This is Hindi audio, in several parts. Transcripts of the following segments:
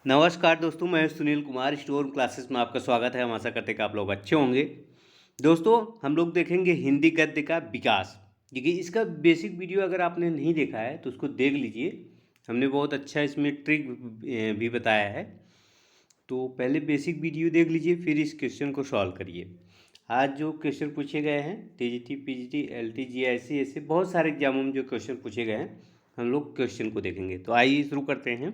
नमस्कार दोस्तों, मैं सुनील कुमार स्टोर क्लासेस में आपका स्वागत है। हम आशा करते हैं कि आप लोग अच्छे होंगे। दोस्तों, हम लोग देखेंगे हिंदी गद्य का विकास। देखिए, इसका बेसिक वीडियो अगर आपने नहीं देखा है तो उसको देख लीजिए। हमने बहुत अच्छा इसमें ट्रिक भी बताया है। तो पहले बेसिक वीडियो देख लीजिए, फिर इस क्वेश्चन को सॉल्व करिए। आज जो क्वेश्चन पूछे गए हैं टीजीटी, पीजीटी, एलटी, जीआईसी, ऐसे बहुत सारे एग्जामों में जो क्वेश्चन पूछे गए हैं, हम लोग क्वेश्चन को देखेंगे। तो आइए शुरू करते हैं।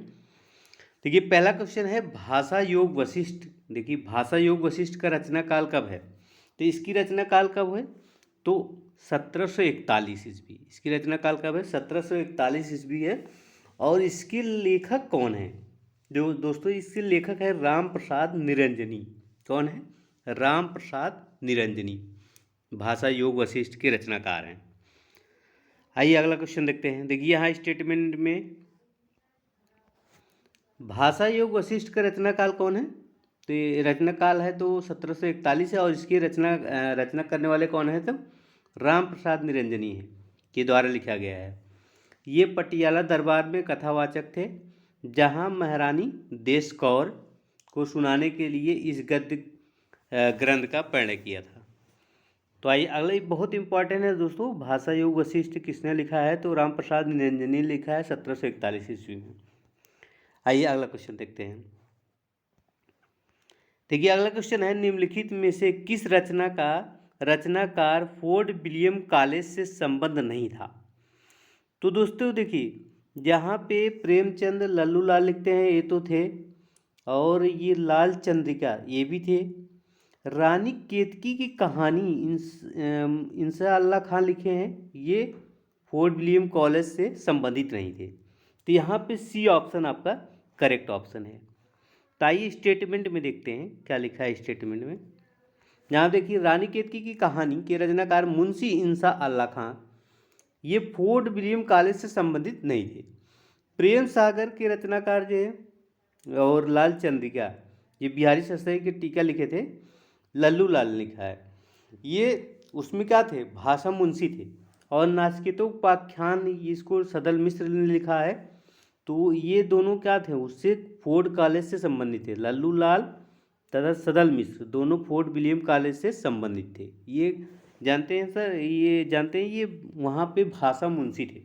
देखिए, पहला क्वेश्चन है भाषा योग वशिष्ठ। देखिए, भाषा योग वशिष्ठ का रचना काल कब है? तो इसकी रचना काल कब है? तो 1741 ईस्वी। इसकी रचना काल कब है? 1741 ईस्वी है। और इसके लेखक कौन है? जो दोस्तों, इसके लेखक है राम प्रसाद निरंजनी। कौन है? राम प्रसाद निरंजनी भाषा योग वशिष्ठ के रचनाकार हैं। आइए अगला क्वेश्चन देखते हैं। देखिए, यहाँ स्टेटमेंट में भाषा योग वशिष्ठ का रचना काल कौन है? तो ये रचना काल है तो 1741 है। और इसकी रचना करने वाले कौन है? तो राम प्रसाद निरंजनी है के द्वारा लिखा गया है। ये पटियाला दरबार में कथावाचक थे, जहाँ महारानी देश कौर को सुनाने के लिए इस गद्य ग्रंथ का परिणय किया था। तो आइए अगला बहुत इंपॉर्टेंट है दोस्तों, भाषा योग वशिष्ठ किसने लिखा है? तो राम प्रसाद निरंजनी ने लिखा है 1741 ईस्वी में। आइए अगला क्वेश्चन देखते हैं। देखिए, अगला क्वेश्चन है निम्नलिखित में से किस रचनाकार फोर्ड विलियम कॉलेज से संबंध नहीं था? तो दोस्तों देखिए, यहाँ पे प्रेमचंद लल्लू लाल लिखते हैं, ये तो थे। और ये लाल चंद्रिका ये भी थे। रानी केतकी की कहानी इंसा अल्लाह खान लिखे हैं, ये फोर्ट विलियम कॉलेज से संबंधित नहीं थे। तो यहाँ पे सी ऑप्शन आपका करेक्ट ऑप्शन है। तो आइए स्टेटमेंट में देखते हैं क्या लिखा है स्टेटमेंट में। यहाँ देखिए, रानी केतकी की कहानी के रचनाकार मुंशी इंसा अल्लाह खां ये फोर्ट विलियम कॉलेज से संबंधित नहीं थे। प्रेम सागर के रचनाकार जो है और लाल चंद्रिका ये बिहारी शास्त्री के टीका लिखे थे, लल्लू लाल ने लिखा है। ये उसमें क्या थे? भाषा मुंशी थे। और नाचकेतोपाख्यान इसको सदल मिश्र ने लिखा है। तो ये दोनों क्या थे? उससे फोर्ड कॉलेज से संबंधित थे। लल्लू लाल तथा सदल मिश्र दोनों फोर्ट विलियम कॉलेज से संबंधित थे। ये जानते हैं सर, ये जानते हैं ये वहाँ पे भाषा मुंशी थे।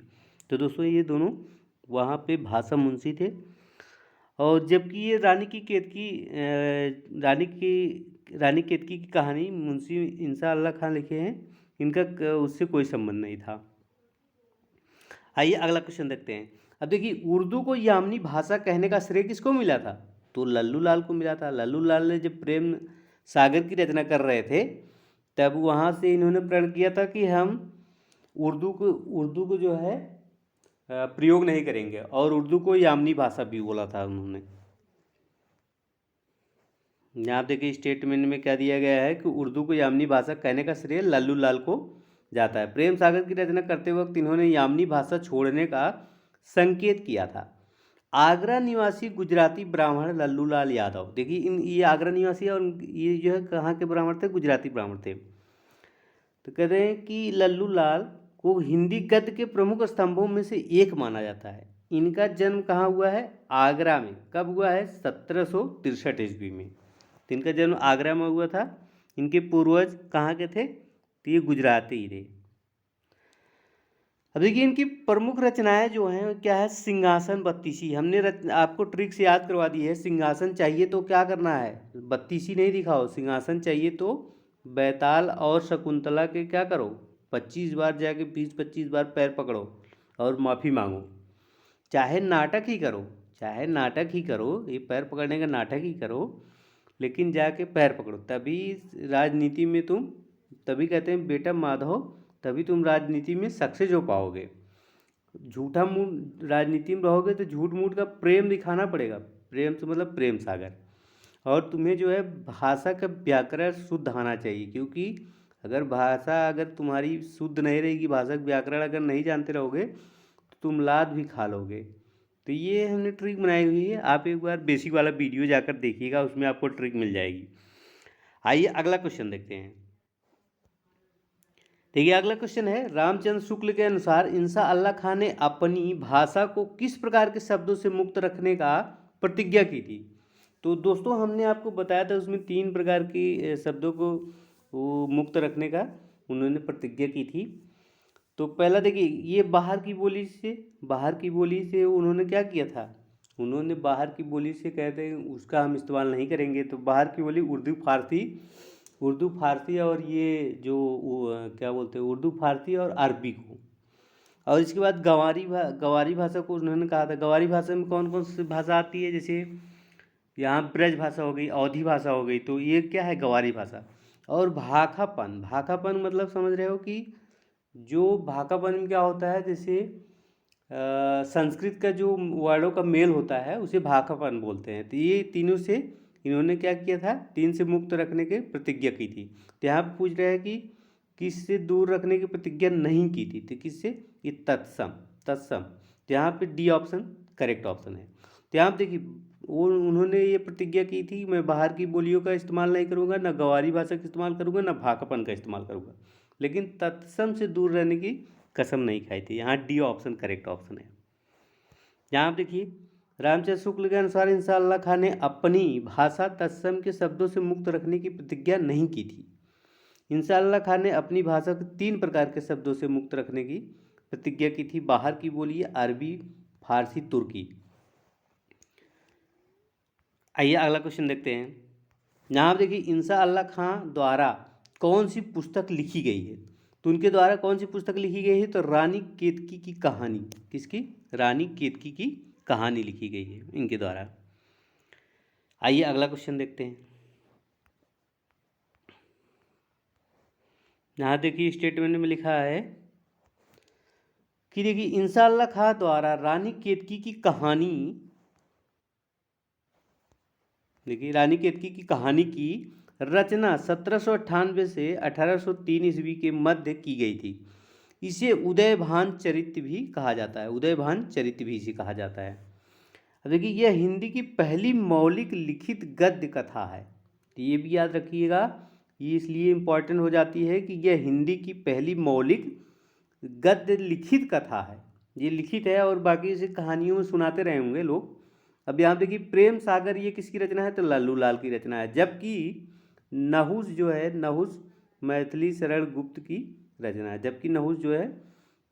तो दोस्तों, ये दोनों वहाँ पे भाषा मुंशी थे। और जबकि ये रानी केतकी की कहानी मुंशी इंसा अल्लाह खान लिखे हैं, इनका उससे कोई संबंध नहीं था। आइए अगला क्वेश्चन देखते हैं। अब देखिए, उर्दू को यामनी भाषा कहने का श्रेय किसको मिला था? तो लल्लू लाल को मिला था। लल्लू लाल ने जब प्रेम सागर की रचना कर रहे थे, तब वहाँ से इन्होंने प्रण किया था कि हम उर्दू को जो है प्रयोग नहीं करेंगे। और उर्दू को यामनी भाषा भी बोला था उन्होंने। यहाँ देखिए स्टेटमेंट में क्या दिया गया है कि उर्दू को यामनी भाषा कहने का श्रेय लल्लू लाल को जाता है। प्रेम सागर की रचना करते वक्त इन्होंने यामनी भाषा छोड़ने का संकेत किया था। आगरा निवासी गुजराती ब्राह्मण लल्लू लाल यादव, देखिए ये आगरा निवासी और ये जो है कहाँ के ब्राह्मण थे? गुजराती ब्राह्मण थे। तो कहते हैं कि लल्लू लाल को हिंदी गद्य के प्रमुख स्तंभों में से एक माना जाता है। इनका जन्म कहाँ हुआ है? आगरा में। कब हुआ है? 1763 ईस्वी में। तो इनका जन्म आगरा में हुआ था। इनके पूर्वज कहाँ के थे? तो ये गुजराती ही थे। अब देखिए, इनकी प्रमुख रचनाएं जो हैं क्या है? सिंहासन बत्तीसी। हमने आपको ट्रिक से याद करवा दी है। सिंहासन चाहिए तो क्या करना है? बत्तीसी नहीं दिखाओ। सिंहासन चाहिए तो बैताल और शकुंतला के क्या करो? 25 बार जाके 20-25 बार पैर पकड़ो और माफ़ी मांगो। चाहे नाटक ही करो, ये पैर पकड़ने का नाटक ही करो, लेकिन जाके पैर पकड़ो। तभी राजनीति में तभी कहते हैं बेटा माधव, तभी तुम राजनीति में सक्सेस हो पाओगे। झूठा मूड राजनीति में रहोगे तो झूठ मूठ का प्रेम दिखाना पड़ेगा। प्रेम से मतलब प्रेम सागर। और तुम्हें जो है भाषा का व्याकरण शुद्ध आना चाहिए, क्योंकि अगर तुम्हारी शुद्ध नहीं रहेगी, भाषा का व्याकरण अगर नहीं जानते रहोगे तो तुम लात भी खा लोगे। तो ये हमने ट्रिक बनाई हुई है। आप एक बार बेसिक वाला वीडियो जाकर देखिएगा, उसमें आपको ट्रिक मिल जाएगी। आइए अगला क्वेश्चन देखते हैं। देखिए, अगला क्वेश्चन है रामचंद्र शुक्ल के अनुसार इंसा अल्लाह खान ने अपनी भाषा को किस प्रकार के शब्दों से मुक्त रखने का प्रतिज्ञा की थी। तो दोस्तों हमने आपको बताया था उसमें 3 प्रकार के शब्दों को वो मुक्त रखने का उन्होंने प्रतिज्ञा की थी। तो पहला देखिए, ये बाहर की बोली से उन्होंने क्या किया था, उन्होंने बाहर की बोली से कहते हैं उसका हम इस्तेमाल नहीं करेंगे। तो बाहर की बोली उर्दू फारसी और ये जो क्या बोलते हैं, उर्दू फारसी और अरबी को। और इसके बाद गवारी भाषा को उन्होंने कहा था। गवारी भाषा में कौन कौन सी भाषा आती है, जैसे यहाँ ब्रज भाषा हो गई, अवधी भाषा हो गई, तो ये क्या है, गवारी भाषा। और भाखापन मतलब समझ रहे हो कि जो भाखापन में क्या होता है, जैसे संस्कृत का जो वर्डों का मेल होता है उसे भाखापन बोलते हैं। तो ये तीनों से इन्होंने क्या किया था, 3 से मुक्त रखने की प्रतिज्ञा की थी। तो यहाँ पे पूछ रहे हैं कि किससे दूर रखने की प्रतिज्ञा नहीं की थी, तो किससे, ये तत्सम। तो यहाँ पे डी ऑप्शन करेक्ट ऑप्शन है। तो यहाँ पे देखिए वो उन्होंने ये प्रतिज्ञा की थी, मैं बाहर की बोलियों का इस्तेमाल नहीं करूँगा, ना गवारी भाषा का इस्तेमाल करूँगा, ना भाखापन का इस्तेमाल करूँगा, लेकिन तत्सम से दूर रहने की कसम नहीं खाई थी। यहाँ डी ऑप्शन करेक्ट ऑप्शन है। यहाँ आप देखिए, रामचंद्र शुक्ल के अनुसार इंशाअल्लाह खां ने अपनी भाषा तत्सम के शब्दों से मुक्त रखने की प्रतिज्ञा नहीं की थी। इंशाअल्लाह खां ने अपनी भाषा को 3 प्रकार के शब्दों से मुक्त रखने की प्रतिज्ञा की थी। बाहर की बोली, अरबी, फारसी, तुर्की। आइए अगला क्वेश्चन देखते हैं। यहाँ आप देखिए, इंशाअल्लाह खां द्वारा कौन सी पुस्तक लिखी गई है, तो उनके द्वारा कौन सी पुस्तक लिखी गई है, तो रानी केतकी की कहानी। किसकी, रानी केतकी की कहानी लिखी गई है इनके द्वारा। आइए अगला क्वेश्चन देखते हैं। यहाँ देखिए स्टेटमेंट में लिखा है कि देखिए इंशाअल्लाह खां द्वारा रानी केतकी की कहानी, देखिए रानी केतकी की कहानी की रचना 1798 से 1803 ईस्वी के मध्य की गई थी। इसे उदयभान चरित्र भी कहा जाता है, उदयभान चरित्र भी इसे कहा जाता है। अब देखिए यह हिंदी की पहली मौलिक लिखित गद्य कथा है। तो ये भी याद रखिएगा, ये इसलिए इम्पोर्टेंट हो जाती है कि यह हिंदी की पहली मौलिक गद्य लिखित कथा है। ये लिखित है और बाकी इसे कहानियों में सुनाते रहे होंगे लोग। अब यहाँ देखिए प्रेम सागर ये किसकी रचना है, तो लल्लू लाल की रचना है। जबकि नहुस जो है, नहुस मैथिली शरण गुप्त की रचना है। जबकि नहुस जो है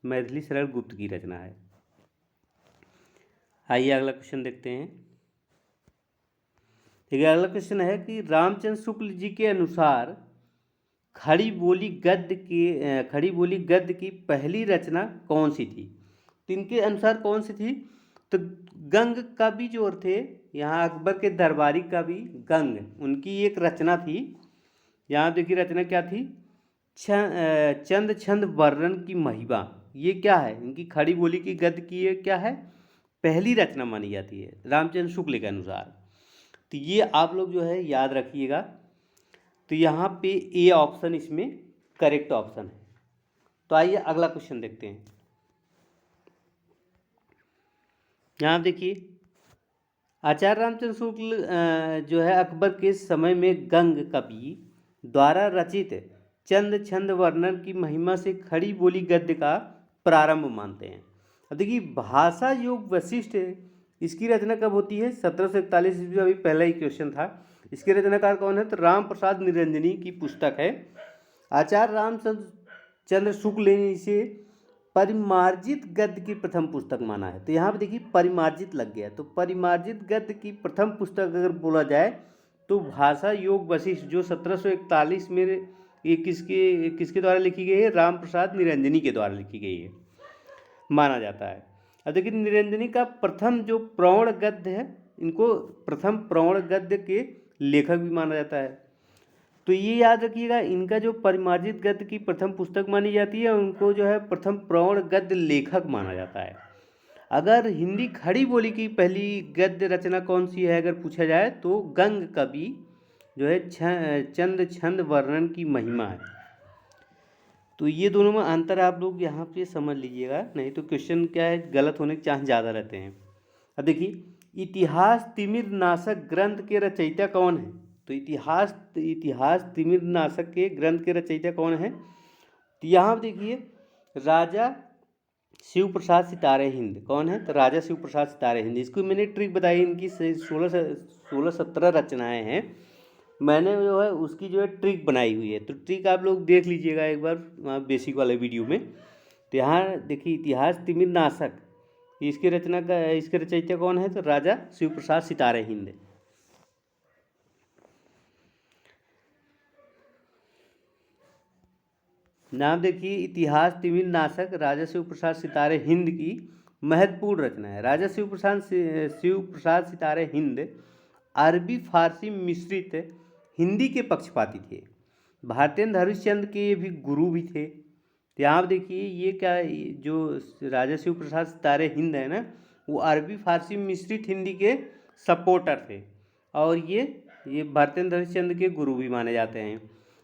मैथिली शरण गुप्त की रचना है। आइए अगला क्वेश्चन देखते हैं। ठीक है, अगला क्वेश्चन है कि रामचंद्र शुक्ल जी के अनुसार खड़ी बोली गद्य की पहली रचना कौन सी थी, तो इनके अनुसार कौन सी थी, तो गंग कवि जो थे, यहाँ अकबर के दरबारी कवि गंग, उनकी एक रचना थी। यहाँ देखिए रचना क्या थी, चंद छंद वर्णन की महिमा। ये क्या है, इनकी खड़ी बोली की गद्य की ये क्या है, पहली रचना मानी जाती है रामचंद्र शुक्ल के अनुसार। तो ये आप लोग जो है याद रखिएगा। तो यहाँ पे ए ऑप्शन इसमें करेक्ट ऑप्शन है। तो आइए अगला क्वेश्चन देखते हैं। यहाँ देखिए आचार्य रामचंद्र शुक्ल जो है अकबर के समय में गंग कवि द्वारा रचित चंद छंद वर्णन की महिमा से खड़ी बोली गद्य का प्रारंभ मानते हैं। अब देखिए भाषा योग वशिष्ठ, इसकी रचना कब होती है, 1741 ईस्वी। अभी पहला ही क्वेश्चन था। इसके रचनाकार कौन है, तो राम प्रसाद निरंजनी की पुस्तक है। आचार्य रामचंद्र शुक्ल ने इसे परिमार्जित गद्य की प्रथम पुस्तक माना है। तो यहाँ पे देखिए परिमार्जित लग गया, तो परिमार्जित गद्य की प्रथम पुस्तक अगर बोला जाए तो भाषा योग वशिष्ठ जो 1741 में ये किसके द्वारा लिखी गई है, राम प्रसाद निरंजनी के द्वारा लिखी गई है माना जाता है। अब देखिए निरंजनी का प्रथम जो प्रौढ़ गद्य है, इनको प्रथम प्रौढ़ गद्य के लेखक भी माना जाता है। तो ये याद रखिएगा, इनका जो परिमार्जित गद्य की प्रथम पुस्तक मानी जाती है, उनको जो है प्रथम प्रौढ़ गद्य लेखक माना जाता है। अगर हिंदी खड़ी बोली की पहली गद्य रचना कौन सी है अगर पूछा जाए, तो गंग कवि जो है चंद छंद वर्णन की महिमा है। तो ये दोनों में अंतर आप लोग यहाँ पे समझ लीजिएगा, नहीं तो क्वेश्चन क्या है गलत होने के चांस ज़्यादा रहते हैं। अब देखिए इतिहास तिमिर नाशक ग्रंथ के रचयिता कौन है, तो इतिहास तिमिर नाशक के ग्रंथ के रचयिता कौन है, तो यहाँ देखिए राजा शिव प्रसाद सितारे हिंद कौन है? तो राजा शिव प्रसाद सितारे हिंद। इसको मैंने ट्रिक बताई, इनकी 16-17 रचनाएं हैं, मैंने जो है उसकी जो है ट्रिक बनाई हुई है। तो ट्रिक आप लोग देख लीजिएगा एक बार वहाँ बेसिक वाले वीडियो में। तो यहाँ देखिए, इतिहास तिमिर नाशक, इसके रचयिता कौन है? तो राजा शिव प्रसाद सितारे हिंद। नाम देखिए, इतिहास तिमिर नाशक राजा शिव प्रसाद सितारे हिंद की महत्वपूर्ण रचना है। राजा शिव प्रसाद सितारे हिंद अरबी फारसी मिश्रित हिंदी के पक्षपाती थे। भारतेंद्र हरिश्चंद्र के ये भी गुरु भी थे। तो यहाँ देखिए, ये क्या, जो राजा शिव प्रसाद सितारे हिंद है ना, वो अरबी फारसी मिश्रित हिंदी के सपोर्टर थे, और ये भारतेंद्र हरिश्चंद्र के गुरु भी माने जाते हैं।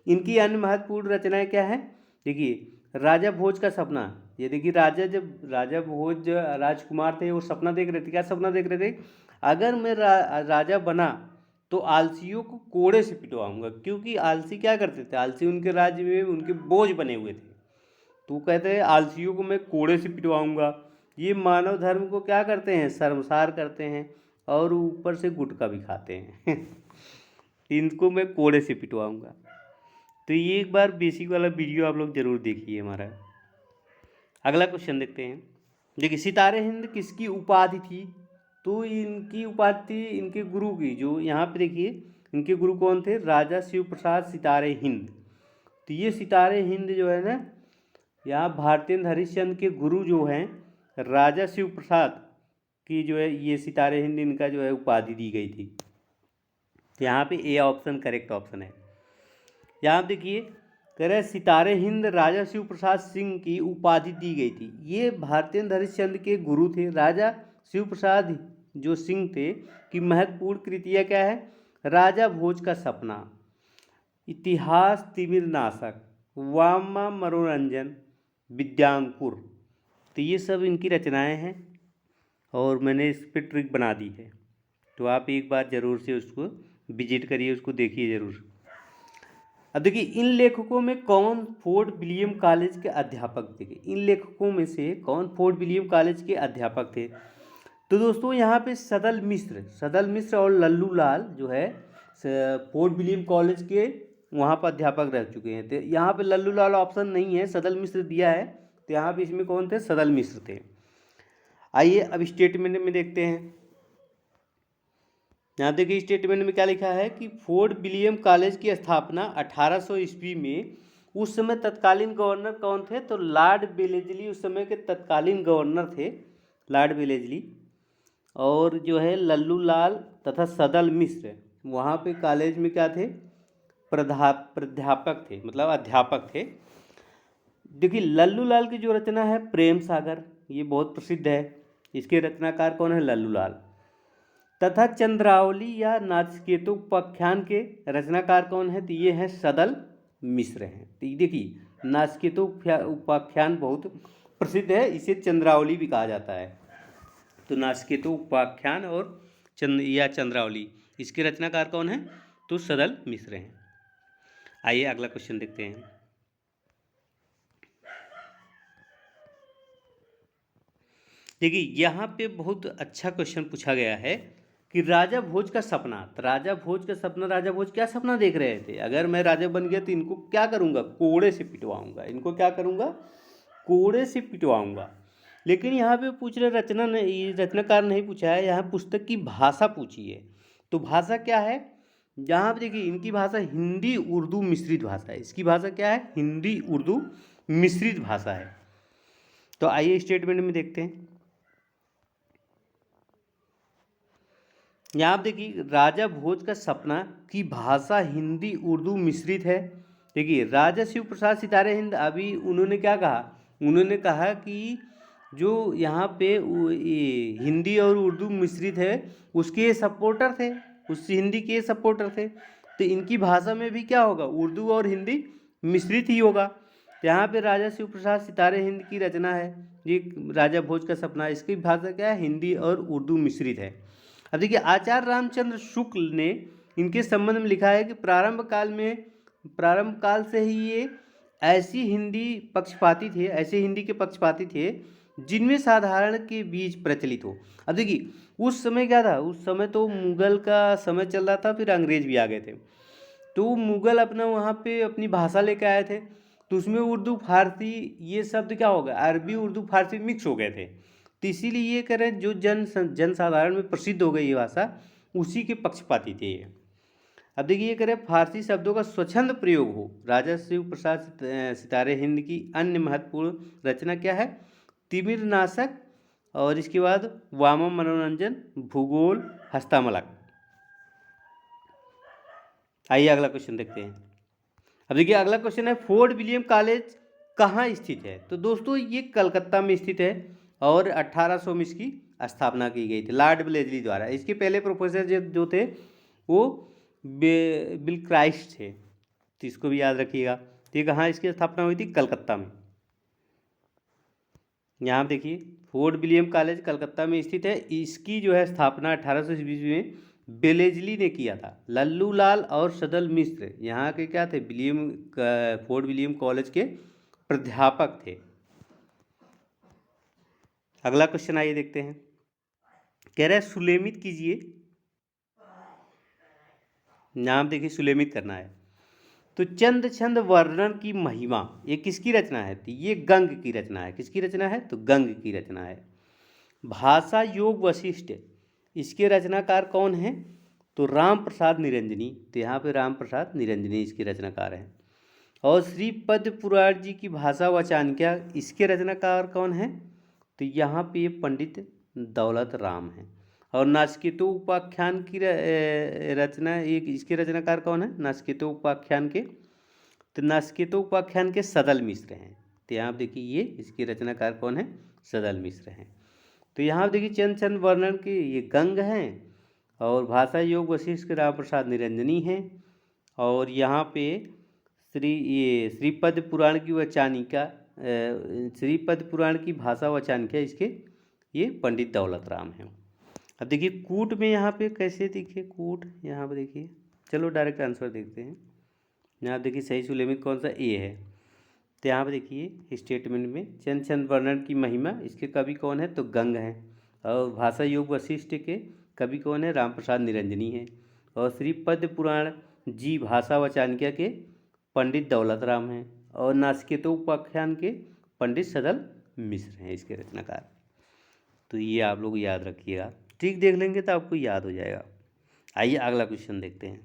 इनकी अन्य महत्वपूर्ण रचनाएं क्या है? देखिए, राजा भोज का सपना। ये देखिए, राजा भोज राजकुमार थे, वो सपना देख रहे थे। क्या सपना देख रहे थे? अगर मैं राजा बना तो आलसियों को कोड़े से पिटवाऊंगा, क्योंकि आलसी क्या करते थे? आलसी उनके राज्य में उनके बोझ बने हुए थे। तो कहते हैं आलसियों को मैं कोड़े से पिटवाऊंगा। ये मानव धर्म को क्या करते हैं? शर्मसार करते हैं, और ऊपर से गुटखा भी खाते हैं इनको मैं कोड़े से पिटवाऊंगा। तो ये एक बार बेसिक वाला वीडियो आप लोग जरूर देखिए हमारा। अगला क्वेश्चन देखते हैं। देखिए, सितारे हिंद किसकी उपाधि थी? तो इनकी उपाधि इनके गुरु की, जो यहाँ पे देखिए, इनके गुरु कौन थे? राजा शिव प्रसाद सितारे हिंद। तो ये सितारे हिंद जो है ना, यहाँ भारतेंद्र हरिश्चंद्र के गुरु जो हैं राजा शिव प्रसाद की जो है, ये सितारे हिंद इनका जो है उपाधि दी गई थी। तो यहाँ पे ए ऑप्शन करेक्ट ऑप्शन है। यहाँ देखिए, कह रहे सितारे हिंद राजा शिव प्रसाद सिंह की उपाधि दी गई थी। ये भारतेंद्र हरिश्चंद्र के गुरु थे। राजा शिव प्रसाद जो सिंह थे कि महत्वपूर्ण कृतियाँ क्या है? राजा भोज का सपना, इतिहास तिमिर नाशक, वामा मनोरंजन, विद्यांकुर। तो ये सब इनकी रचनाएं हैं, और मैंने इस पर ट्रिक बना दी है। तो आप एक बार ज़रूर से उसको विजिट करिए, उसको देखिए ज़रूर। अब देखिए, इन लेखकों में कौन फोर्ट विलियम कॉलेज के अध्यापक थे? इन लेखकों में से कौन फोर्ट विलियम कॉलेज के अध्यापक थे? तो दोस्तों, यहाँ पे सदल मिश्र और लल्लू लाल जो है फोर्ट विलियम कॉलेज के वहाँ पर अध्यापक रह चुके हैं। तो यहाँ पे लल्लू लाल ऑप्शन नहीं है, सदल मिश्र दिया है। तो यहाँ पे इसमें कौन थे? सदल मिश्र थे। आइए अब स्टेटमेंट में देखते हैं। यहाँ देखिए, स्टेटमेंट में क्या लिखा है कि फोर्ट विलियम कॉलेज की स्थापना 1800 ईस्वी में, उस समय तत्कालीन गवर्नर कौन थे? तो लॉर्ड वेलेस्ली उस समय के तत्कालीन गवर्नर थे, लॉर्ड वेलेस्ली। और जो है लल्लू लाल तथा सदल मिश्र वहाँ पे कॉलेज में क्या थे? प्राध्यापक थे, मतलब अध्यापक थे। देखिए, लल्लू लाल की जो रचना है प्रेम सागर, ये बहुत प्रसिद्ध है। इसके रचनाकार कौन है? लल्लू लाल। तथा चंद्रावली या नाचिकेतो उपाख्यान के रचनाकार कौन है? तो ये हैं सदल मिश्र हैं। तो देखिए, नाचिकेतो उपाख्यान बहुत प्रसिद्ध है, इसे चंद्रावली भी कहा जाता है। तो नाचिकेतो उपाख्यान और चंद्रावली, इसके रचनाकार कौन है? तो सदल मिश्र हैं। आइए अगला क्वेश्चन देखते हैं। देखिए, यहाँ पे बहुत अच्छा क्वेश्चन पूछा गया है कि राजा भोज का सपना। तो राजा भोज क्या सपना देख रहे थे? अगर मैं राजा बन गया तो इनको क्या करूँगा? कोड़े से पिटवाऊंगा। इनको क्या करूँगा? कोड़े से पिटवाऊंगा। लेकिन यहाँ पे पूछ रहे रचनाकार नहीं पूछा है, यहाँ पुस्तक की भाषा पूछी है। तो भाषा क्या है? यहाँ पे देखिए, इनकी भाषा हिंदी उर्दू मिश्रित भाषा है। इसकी भाषा क्या है? हिंदी उर्दू मिश्रित भाषा है। तो आइए स्टेटमेंट में देखते हैं। यहाँ आप देखिए, राजा भोज का सपना की भाषा हिंदी उर्दू मिश्रित है। देखिए, राजा शिव प्रसाद सितारे हिंद, अभी उन्होंने क्या कहा? उन्होंने कहा कि जो यहाँ पे हिंदी और उर्दू मिश्रित है उसके सपोर्टर थे, उस हिंदी के सपोर्टर थे। तो इनकी भाषा में भी क्या होगा? उर्दू और हिंदी मिश्रित ही होगा। तो यहाँ पे राजा शिव प्रसाद सितारे हिंद की रचना है, ये राजा भोज का सपना, इसकी भाषा क्या है? हिंदी और उर्दू मिश्रित है। अब देखिए, आचार्य रामचंद्र शुक्ल ने इनके संबंध में लिखा है कि प्रारंभ काल से ही ये ऐसे हिंदी के पक्षपाती थे जिनमें साधारण के बीच प्रचलित हो। अब देखिए उस समय क्या था, उस समय तो मुगल का समय चल रहा था, फिर अंग्रेज भी आ गए थे। तो मुगल अपना वहाँ पे अपनी भाषा लेके आए थे, तो उसमें उर्दू फारसी ये शब्द क्या हो गया, अरबी उर्दू फारसी मिक्स हो गए थे। तो इसीलिए ये करें जो जन साधारण में प्रसिद्ध हो गई ये भाषा, उसी के पक्षपाती थे ये। अब देखिए ये करें फारसी शब्दों का स्वच्छंद प्रयोग हो। राजा शिव प्रसाद सितारे हिंद की अन्य महत्वपूर्ण रचना क्या है, तिमिर नाशक, और इसके बाद वामन मनोरंजन, भूगोल, हस्तामलक। आइए अगला क्वेश्चन देखते हैं। अब देखिए अगला क्वेश्चन है, फोर्ट विलियम कॉलेज कहाँ स्थित है। तो दोस्तों ये कलकत्ता में स्थित है और 1800 में इसकी स्थापना की गई थी लॉर्ड ब्लेजली द्वारा। इसके पहले प्रोफेसर जो थे वो बिल क्राइस्ट थे, तो इसको भी याद रखिएगा। तो ये कहाँ इसकी स्थापना हुई थी, कलकत्ता में। यहाँ देखिए फोर्ट विलियम कॉलेज कलकत्ता में स्थित है। इसकी जो है स्थापना 1800 ईस्वी में बेलेजली ने किया था। लल्लू लाल और सदल मिश्र यहाँ के क्या थे, फोर्ट विलियम कॉलेज के प्राध्यापक थे। अगला क्वेश्चन आइए देखते हैं। कह रहा है सुलेमित कीजिए, नाम देखिए सुलेमित करना है। तो चंद छंद वर्णन की महिमा ये किसकी रचना है, तो ये गंग की रचना है। किसकी रचना है, तो गंग की रचना है। भाषा योग वशिष्ठ इसके रचनाकार कौन हैं, तो राम प्रसाद निरंजनी। तो यहाँ पे राम प्रसाद निरंजनी इसके रचनाकार हैं। और श्रीपद पुराण जी की भाषा वचानक्या इसके रचनाकार कौन हैं, तो यहाँ पे ये पंडित दौलत राम हैं। और नाचकेतो उपाख्यान की रचना एक इसके रचनाकार कौन है, नाचकेतो उपाख्यान के, तो नाचकेतो उपाख्यान के सदल मिश्र हैं। तो यहाँ देखिए ये इसके रचनाकार कौन है, सदल मिश्र हैं। तो यहाँ देखिए चंद चंद वर्णन के ये गंग हैं, और भाषा योग वशिष्ठ के राम प्रसाद निरंजनी हैं। और यहाँ पे श्रीपद पुराण की वचानिका श्रीपद पुराण की भाषा वचानिका इसके ये पंडित दौलत राम हैं। अब देखिए कूट में यहाँ पे कैसे दिखे कूट, यहाँ पे देखिए, चलो डायरेक्ट आंसर देखते हैं। यहाँ देखिए सही सुलेमित कौन सा, ए है। तो यहाँ पे देखिए स्टेटमेंट में चंद चंद वर्णन की महिमा इसके कवि कौन है, तो गंग हैं। और भाषा योग वशिष्ठ के कवि कौन है, राम प्रसाद निरंजनी हैं। और श्रीपद पुराण जी भाषा वचानिका के पंडित दौलत राम हैं। और नाचकेतो उपाख्यान के पंडित सदल मिश्र हैं इसके रचनाकार। तो ये आप लोग याद रखिएगा, ठीक देख लेंगे तो आपको याद हो जाएगा। आइए अगला क्वेश्चन देखते हैं।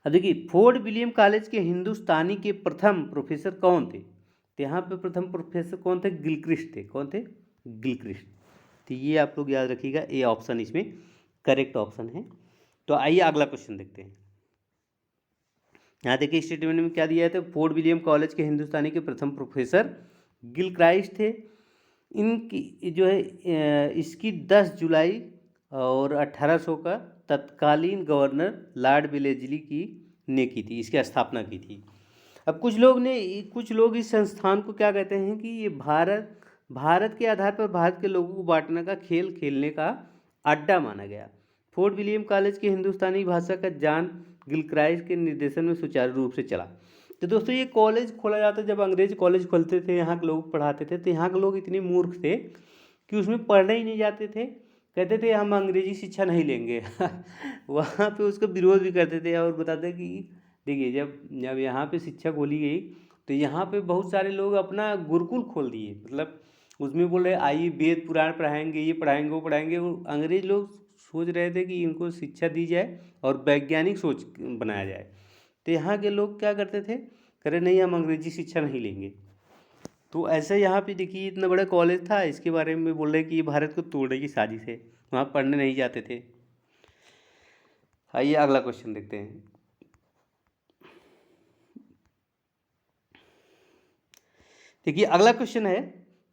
अब देखिए फोर्ट विलियम कॉलेज के हिंदुस्तानी के प्रथम प्रोफेसर कौन थे, तो यहाँ पे प्रथम प्रोफेसर कौन थे, गिलक्रिस्ट थे। कौन थे, गिलक्रिस्ट। तो ये आप लोग याद रखिएगा, ए ऑप्शन इसमें करेक्ट ऑप्शन है। तो आइए अगला क्वेश्चन देखते हैं। यहाँ देखिए स्टेटमेंट में क्या दिया है, तो फोर्ट विलियम कॉलेज के हिंदुस्तानी के प्रथम प्रोफेसर गिलक्राइस्ट थे। इनकी जो है इसकी 10 जुलाई और 1800 का तत्कालीन गवर्नर लॉर्ड वेलेस्ली की ने की थी, इसकी स्थापना की थी। अब कुछ लोग इस संस्थान को क्या कहते हैं कि ये भारत के आधार पर भारत के लोगों को बांटने का खेल खेलने का अड्डा माना गया। फोर्ट विलियम कॉलेज के हिंदुस्तानी भाषा का जॉन गिलक्राइस्ट के निर्देशन में सुचारू रूप से चला। तो दोस्तों ये कॉलेज खोला जाता, जब अंग्रेज कॉलेज खोलते थे यहाँ के लोग पढ़ाते थे, तो यहाँ के लोग इतने मूर्ख थे कि उसमें पढ़ने ही नहीं जाते थे। कहते थे हम अंग्रेजी शिक्षा नहीं लेंगे वहाँ पे उसका विरोध भी करते थे और बताते कि देखिए जब यहाँ पे शिक्षा खोली गई तो यहाँ पे बहुत सारे लोग अपना गुरुकुल खोल दिए। मतलब उसमें बोल रहे आइए वेद पुराण पढ़ाएंगे, ये पढ़ाएंगे वो पढ़ाएंगे। अंग्रेज लोग सोच रहे थे कि इनको शिक्षा दी जाए और वैज्ञानिक सोच बनाया जाए। तो यहाँ के लोग क्या करते थे, कह रहे नहीं हम अंग्रेजी शिक्षा नहीं लेंगे। तो ऐसे यहाँ पे देखिए इतना बड़ा कॉलेज था, इसके बारे में बोल रहे कि ये भारत को तोड़ने की साजिश है, वहाँ पढ़ने नहीं जाते थे। आइए अगला क्वेश्चन देखते हैं। देखिए अगला क्वेश्चन है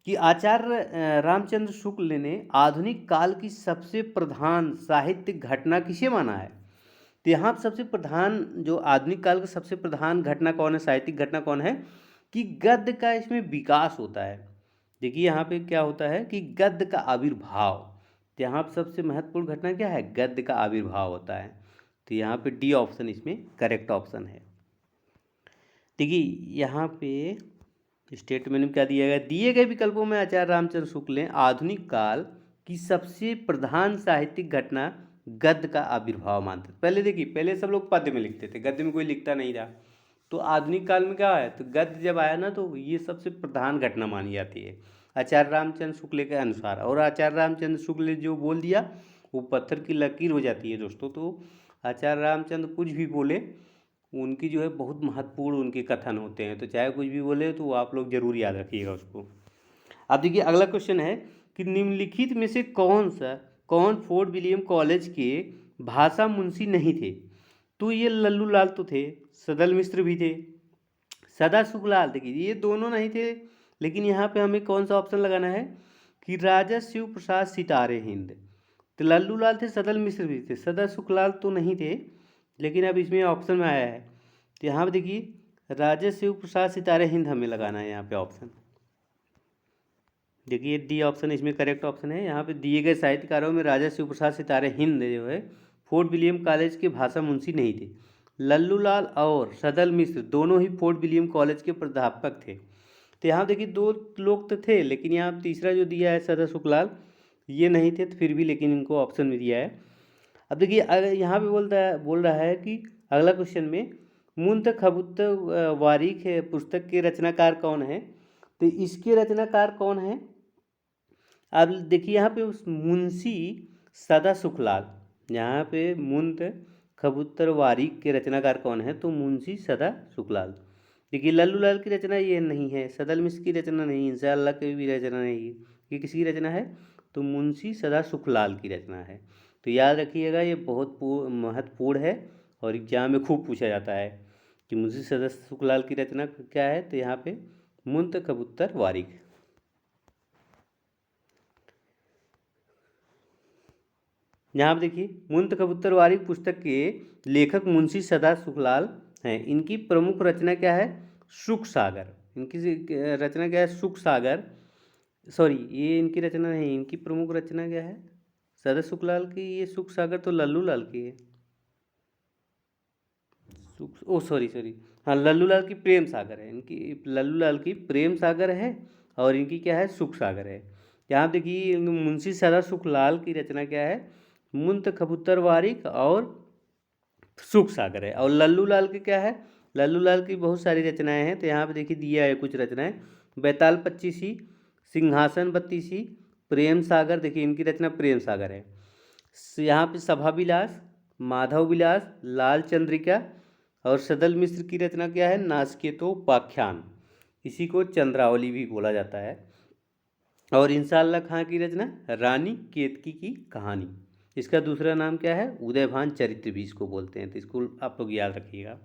कि आचार्य रामचंद्र शुक्ल ने आधुनिक काल की सबसे प्रधान साहित्यिक घटना किसे माना है। तो यहाँ सबसे प्रधान जो आधुनिक काल का सबसे प्रधान घटना कौन है, साहित्यिक घटना कौन है, कि गद्य का इसमें विकास होता है। देखिए यहाँ पे क्या होता है कि गद्य का आविर्भाव। तो यहाँ पे सबसे महत्वपूर्ण घटना क्या है, गद्य का आविर्भाव होता है। तो यहाँ पे डी ऑप्शन इसमें करेक्ट ऑप्शन है। देखिए यहाँ पे स्टेटमेंट में क्या दिया गया, दिए गए विकल्पों में आचार्य रामचंद्र शुक्ल ने आधुनिक काल की सबसे प्रधान साहित्यिक घटना गद्य का आविर्भाव मानते थे। पहले देखिए, पहले सब लोग पद्य में लिखते थे, गद्य में कोई लिखता नहीं था। तो आधुनिक काल में क्या है, तो गद्य जब आया ना, तो ये सबसे प्रधान घटना मानी जाती है आचार्य रामचंद्र शुक्ल के अनुसार। और आचार्य रामचंद्र शुक्ल ने जो बोल दिया वो पत्थर की लकीर हो जाती है दोस्तों। तो आचार्य रामचंद्र कुछ भी बोले, उनकी जो है बहुत महत्वपूर्ण उनके कथन होते हैं, तो चाहे कुछ भी बोले तो आप लोग जरूर याद रखिएगा उसको। अब देखिए अगला क्वेश्चन है कि निम्नलिखित में से कौन फोर्ट विलियम कॉलेज के भाषा मुंशी नहीं थे। तो ये लल्लू लाल तो थे, सदल मिश्र भी थे, सदा सुखलाल, देखिए ये दोनों नहीं थे। लेकिन यहाँ पे हमें कौन सा ऑप्शन लगाना है कि राजा शिव प्रसाद सितारे हिंद। तो लल्लू लाल थे, सदल मिश्र भी थे, सदा सुखलाल तो नहीं थे, लेकिन अब इसमें ऑप्शन में आया है। तो यहाँ पे देखिए राजा शिव प्रसाद सितारे हिंद हमें लगाना है यहाँ पे ऑप्शन। देखिए डी ऑप्शन इसमें करेक्ट ऑप्शन है। यहाँ पे दिए गए साहित्यकारों में राजा शिव प्रसाद सितारे हिंद जो है फोर्ट विलियम कॉलेज के भाषा मुंशी नहीं थे। लल्लू लाल और सदल मिश्र दोनों ही फोर्ट विलियम कॉलेज के प्राध्यापक थे। तो यहाँ देखिए दो लोग तो थे, लेकिन यहाँ तीसरा जो दिया है सदा सुखलाल, ये नहीं थे, तो फिर भी लेकिन इनको ऑप्शन में दिया है। अब देखिए अगर यहाँ पे बोल रहा है कि अगला क्वेश्चन में मुंतखबुत वारिक है पुस्तक के रचनाकार कौन है। तो इसके रचनाकार कौन है, अब देखिए यहाँ पे उस मुंशी सदा सुखलाल, यहाँ पे मुंतखबुत्तर वारिक के रचनाकार कौन है, तो मुंशी सदा सुखलाल। देखिए लल्लू लाल की रचना ये नहीं है, सदल मिश्र की रचना नहीं, इंशाअल्लाह की भी रचना नहीं है, ये किसकी रचना है, तो मुंशी सदा सुखलाल की रचना है। तो याद रखिएगा ये बहुत महत्वपूर्ण है और एग्जाम में खूब पूछा जाता है कि मुंशी सदा सुखलाल की रचना क्या है। तो यहाँ पे मुंतखबुत्तर वारिक। यहाँ पर देखिए मुंतखबुत्तर वारिक पुस्तक के लेखक मुंशी सदा सुखलाल हैं। इनकी प्रमुख रचना क्या है, सुख सागर। इनकी रचना क्या है, सुख सागर। सॉरी, ये इनकी रचना नहीं, इनकी प्रमुख रचना क्या है, सदा सुखलाल की ये सुख सागर तो लल्लू लाल की है। सॉरी, हाँ लल्लू लाल की प्रेम सागर है, इनकी लल्लू लाल की प्रेम सागर है और इनकी क्या है, सुख सागर है। यहाँ देखिए मुंशी सदा सुखलाल की रचना क्या है, मुंतखबुत्तर वारिक और सुख सागर है। और लल्लू लाल की क्या है, लल्लू लाल की बहुत सारी रचनाएं हैं। तो यहाँ पे देखिए दिया है कुछ रचनाएं, बैताल पच्चीसी, सिंहासन बत्तीसी, प्रेम सागर, देखिए इनकी रचना प्रेम सागर है। यहाँ पे सभा विलास, माधव विलास, लाल चंद्रिका और सदल मिश्र की रचना क्या है, नासकेतोपाख्यान, इसी को चंद्रावली भी बोला जाता है। और इंशाअल्लाह खां की रचना रानी केतकी की कहानी, इसका दूसरा नाम क्या है, उदयभान चरित्र भी इसको बोलते हैं। तो इसको आप लोग याद रखिएगा।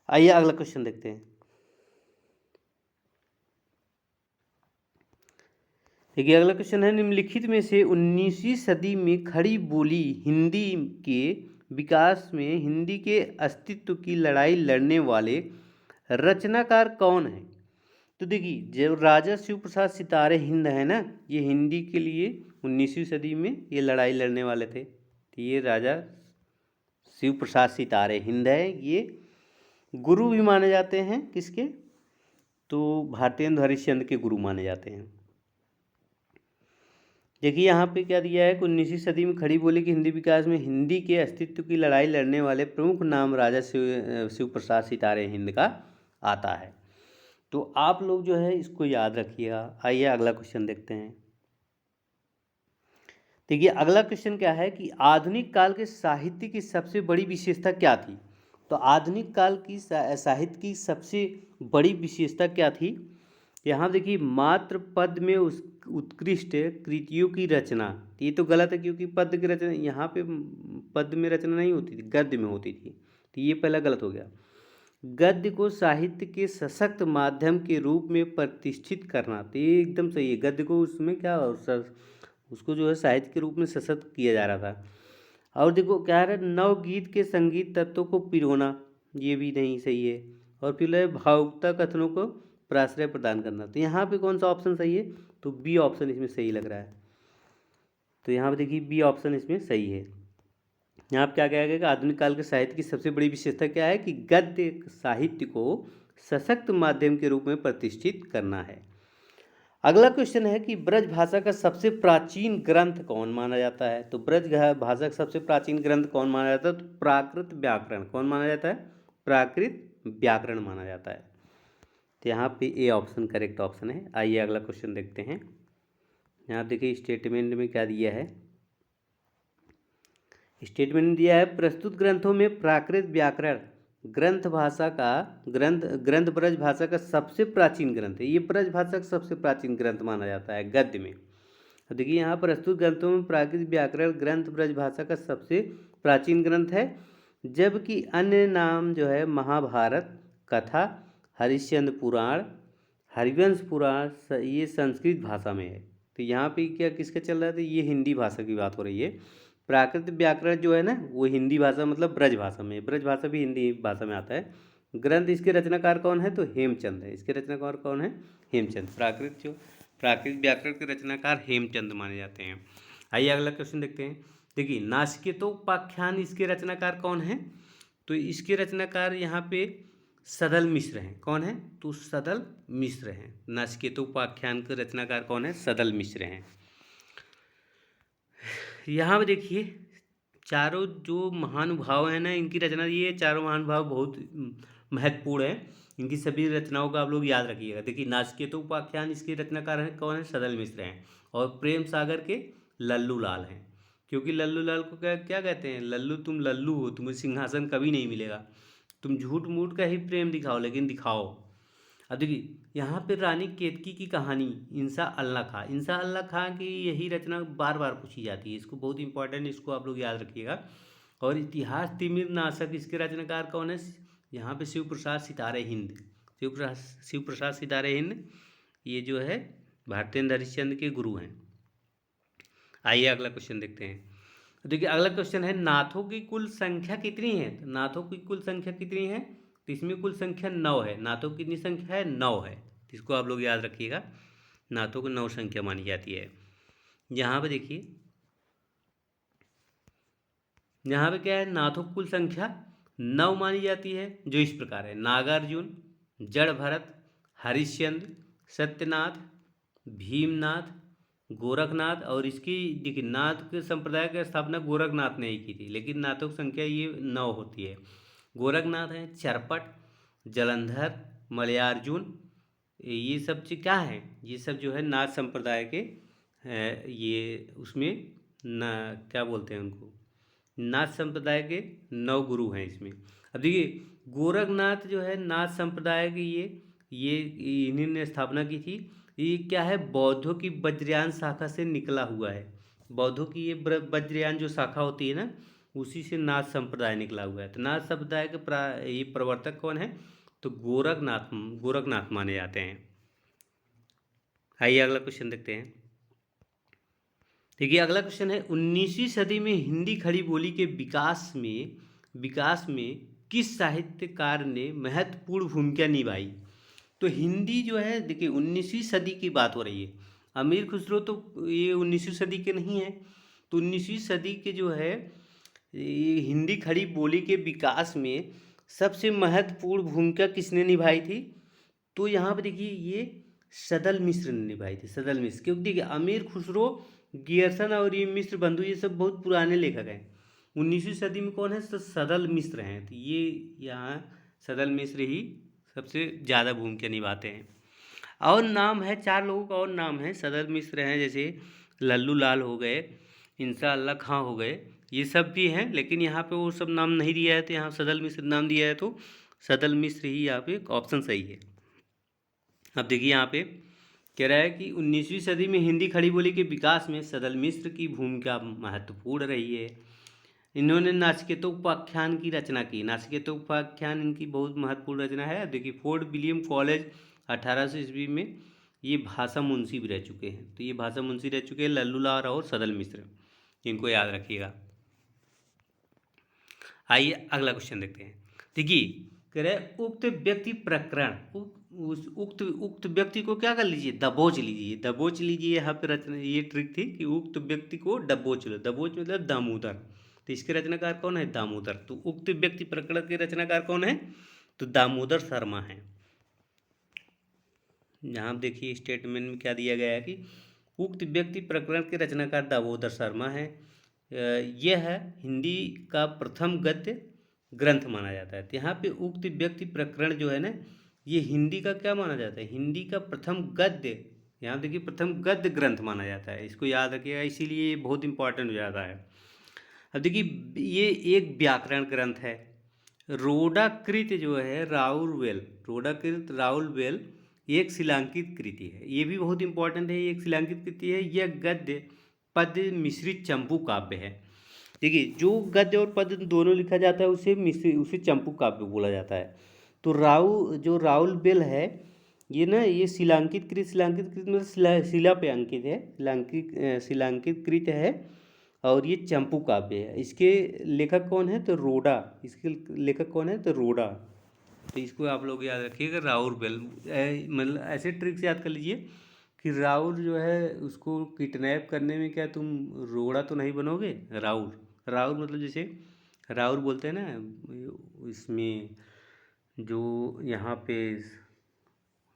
आइए अगला क्वेश्चन देखते हैं। देखिए अगला क्वेश्चन है, निम्नलिखित में से 19वीं सदी में खड़ी बोली हिंदी के विकास में हिंदी के अस्तित्व की लड़ाई लड़ने वाले रचनाकार कौन है। तो देखिए जो राजा शिव प्रसाद सितारे हिंद है ना, ये हिंदी के लिए 19वीं सदी में ये लड़ाई लड़ने वाले थे। तो ये राजा शिव प्रसाद सितारे हिंद है, ये गुरु भी माने जाते हैं किसके, तो भारतेंदु हरिश्चंद्र के गुरु माने जाते हैं। देखिए यहाँ पे क्या दिया है कि 19वीं सदी में खड़ी बोली के हिंदी विकास में हिंदी के अस्तित्व की लड़ाई लड़ने वाले प्रमुख नाम राजा शिव प्रसाद सितारे हिंद का आता है। तो आप लोग जो है इसको याद रखिएगा। आइए अगला क्वेश्चन देखते हैं। देखिए अगला क्वेश्चन क्या है कि आधुनिक काल के साहित्य की सबसे बड़ी विशेषता क्या थी। तो आधुनिक काल की साहित्य की सबसे बड़ी विशेषता क्या थी, यहाँ देखिए मात्र पद में उस उत्कृष्ट कृतियों की रचना। ये तो गलत है क्योंकि पद की रचना यहाँ पे पद में रचना नहीं होती थी, गद्य में होती थी। तो ये पहला गलत हो गया। गद्य को साहित्य के सशक्त माध्यम के रूप में प्रतिष्ठित करना, तो ये एकदम सही है। गद्य को उसमें क्या उसको जो है साहित्य के रूप में सशक्त किया जा रहा था। और देखो क्या है, नवगीत के संगीत तत्वों को पिरोना, ये भी नहीं सही है। और फिर भावुकता कथनों को प्राश्रय प्रदान करना। तो यहाँ पे कौन सा ऑप्शन सही है, तो बी ऑप्शन इसमें सही लग रहा है। तो यहाँ पे देखिए बी ऑप्शन इसमें सही है। यहाँ पे क्या कहा गया कि आधुनिक काल के साहित्य की सबसे बड़ी विशेषता क्या है कि गद्य साहित्य को सशक्त माध्यम के रूप में प्रतिष्ठित करना है। अगला क्वेश्चन है कि ब्रज भाषा का सबसे प्राचीन ग्रंथ कौन माना जाता है? तो ब्रज भाषा का सबसे प्राचीन ग्रंथ कौन माना जाता है? तो प्राकृत व्याकरण। कौन माना जाता है? प्राकृत व्याकरण माना जाता है। तो यहाँ पे ए ऑप्शन करेक्ट ऑप्शन है। आइए अगला क्वेश्चन देखते हैं। यहाँ देखिए स्टेटमेंट में क्या दिया है। स्टेटमेंट दिया है प्रस्तुत ग्रंथों में प्राकृत व्याकरण ग्रंथ ब्रज भाषा का सबसे प्राचीन ग्रंथ है। ये ब्रज भाषा का सबसे प्राचीन ग्रंथ माना जाता है गद्य में। अब देखिए यहाँ प्रस्तुत ग्रंथों में प्राकृत व्याकरण ग्रंथ ब्रज भाषा का सबसे प्राचीन ग्रंथ है, जबकि अन्य नाम जो है महाभारत, कथा, हरिश्चंद्र पुराण, हरिवंश पुराण ये संस्कृत भाषा में है। तो यहाँ पे क्या किसका चल रहा है? तो ये हिंदी भाषा की बात हो रही है। प्राकृत व्याकरण जो है ना वो हिंदी भाषा मतलब ब्रज भाषा में, ब्रज भाषा भी हिंदी भाषा में आता है। ग्रंथ इसके रचनाकार कौन है? तो हेमचंद है। इसके रचनाकार कौन है? हेमचंद। प्राकृत व्याकरण के रचनाकार हेमचंद माने जाते हैं। आइए अगला क्वेश्चन देखते हैं। देखिए नासिकेतोपाख्यान इसके रचनाकार कौन है? तो इसके रचनाकार यहाँ पे सदल मिश्र हैं। कौन है? तो सदल मिश्र हैं। नासिकेतोपाख्यान के रचनाकार कौन है? सदल मिश्र हैं। यहाँ पर देखिए चारों जो महानुभाव हैं ना इनकी रचना, ये चारों महानुभाव बहुत महत्वपूर्ण है। इनकी सभी रचनाओं का आप लोग याद रखिएगा। देखिए नासिकेतोपाख्यान इसके रचनाकार हैं कौन है? सदल मिश्र हैं। और प्रेम सागर के लल्लू लाल हैं। क्योंकि लल्लू लाल को क्या क्या कहते हैं? लल्लू तुम लल्लू हो, तुम्हें सिंहासन कभी नहीं मिलेगा, तुम झूठ मूठ का ही प्रेम दिखाओ लेकिन दिखाओ। अब देखिए यहाँ पे रानी केतकी की कहानी इंसा अल्लाह खां की यही रचना बार बार पूछी जाती है। इसको बहुत इंपॉर्टेंट, इसको आप लोग याद रखिएगा। और इतिहास तिमिर नाशक इसके रचनाकार कौन है? यहाँ पे शिव प्रसाद सितारे हिंद, शिव प्रसाद सितारे हिंद ये जो है भारतेंद्र हरिश्चंद्र के गुरु हैं। आइए अगला क्वेश्चन देखते हैं। देखिए अगला क्वेश्चन है नाथों की कुल संख्या कितनी है? तो नाथों की कुल संख्या कितनी है? तो इसमें कुल संख्या 9 है। नाथों की कितनी संख्या है? 9 है। तो इसको आप लोग याद रखिएगा, नाथों को 9 संख्या मानी जाती है। यहाँ पे देखिए यहाँ पे क्या है? नाथों की कुल संख्या 9 मानी जाती है, जो इस प्रकार है नागार्जुन, जड़ भरत, हरिश्चंद्र, सत्यनाथ, भीमनाथ, गोरखनाथ। और इसकी देखिए नाथ के संप्रदाय की स्थापना गोरखनाथ ने ही की थी, लेकिन नाथों की संख्या ये 9 होती है। गोरखनाथ हैं, चरपट, जलंधर, मलयार्जुन, ये सब चीज क्या है? ये सब जो है नाथ संप्रदाय के ये उसमें क्या बोलते हैं उनको? नाथ संप्रदाय के 9 गुरु हैं इसमें। अब देखिए गोरखनाथ जो है नाथ संप्रदाय के ये इन्हीं ने स्थापना की थी। ये क्या है? बौद्धों की वज्रयान शाखा से निकला हुआ है। बौद्धों की ये वज्रयान जो शाखा होती है ना उसी से नाथ संप्रदाय निकला हुआ है। तो नाथ संप्रदाय के ये प्रवर्तक कौन है? तो गोरखनाथ माने जाते हैं। आइए अगला क्वेश्चन देखते हैं। देखिए अगला क्वेश्चन है 19वीं सदी में हिंदी खड़ी बोली के विकास में किस साहित्यकार ने महत्वपूर्ण भूमिका निभाई? तो हिंदी जो है देखिए 19वीं सदी की बात हो रही है। अमीर खुसरो तो ये 19वीं सदी के नहीं है। तो 19वीं सदी के जो है ये हिंदी खड़ी बोली के विकास में सबसे महत्वपूर्ण भूमिका किसने निभाई थी? तो यहाँ पर देखिए ये सदल मिश्र ने निभाई थी। सदल मिश्र, क्योंकि देखिए अमीर खुसरो, गियरसन और ये मिश्र बंधु ये सब बहुत पुराने लेखक हैं। 19वीं सदी में कौन है? तो सदल मिश्र हैं। तो ये यहाँ सदल मिश्र ही सबसे ज़्यादा भूमिका निभाते हैं। और नाम है 4 लोगों का और नाम है। सदल मिश्र हैं, जैसे लल्लू लाल हो गए, इंसा अल्लाह खां हो गए, ये सब भी हैं। लेकिन यहाँ पे वो सब नाम नहीं दिया है, तो यहाँ सदल मिश्र नाम दिया है, तो सदल मिश्र ही यहाँ पे ऑप्शन सही है। अब देखिए यहाँ पे कह रहा है कि 19वीं सदी में हिंदी खड़ी बोली के विकास में सदल मिश्र की भूमिका महत्वपूर्ण रही है। इन्होंने नासिकेतोपाख्यान की रचना की। नासिकेतोपाख्यान इनकी बहुत महत्वपूर्ण रचना है। देखिए फोर्ट विलियम कॉलेज 1800 ईस्वी में ये भाषा मुंशी भी रह चुके हैं। तो ये भाषा मुंशी रह चुके हैं लल्लू लाल और सदल मिश्र, इनको याद रखिएगा। आइए अगला क्वेश्चन देखते हैं। देखिए कह रहे उक्त व्यक्ति प्रकरण, उक्त व्यक्ति को क्या कर लीजिए? दबोच लीजिए। दबोच लीजिए यहाँ पे रचना, ये ट्रिक थी कि उक्त व्यक्ति को दबोच लो। दबोच मतलब दामोदर। तो इसके रचनाकार कौन है? दामोदर। तो उक्त व्यक्ति प्रकरण के रचनाकार कौन है? तो दामोदर शर्मा है। यहाँ देखिए स्टेटमेंट में क्या दिया गया है कि उक्त व्यक्ति प्रकरण के रचनाकार दामोदर शर्मा है। यह हिंदी का प्रथम गद्य ग्रंथ माना जाता है। तो यहाँ पे उक्त व्यक्ति प्रकरण जो है ना, ये हिंदी का क्या माना जाता है, हिंदी का प्रथम गद्य, यहाँ देखिए प्रथम गद्य ग्रंथ माना जाता है। इसको याद रखिएगा, इसीलिए ये बहुत इंपॉर्टेंट हो जाता है। अब देखिए ये एक व्याकरण ग्रंथ है। रोडाकृत जो है राउलवेल, रोडाकृत राउलवेल एक शिलांकित कृति है। ये भी बहुत इंपॉर्टेंट है, ये एक शिलांकित कृति है। यह गद्य पद्य मिश्रित चंपू काव्य है। देखिए जो गद्य और पद्य दोनों लिखा जाता है उसे चंपू काव्य बोला जाता है। तो राउल बेल है ये ना, ये शिलांकित कृत मतलब शिला पे अंकित है, शिलांकित कृत है और ये चंपू काव्य है। इसके लेखक कौन है, तो रोडा, इसके लेखक कौन है, तो रोडा। तो इसको आप लोग याद रखिएगा, राउल बेल। मतलब ऐसे ट्रिक से याद कर लीजिए कि राउल जो है उसको किडनैप करने में क्या तुम रोड़ा तो नहीं बनोगे, राउल। राउल मतलब जैसे राउल बोलते हैं ना इसमें, जो यहाँ पे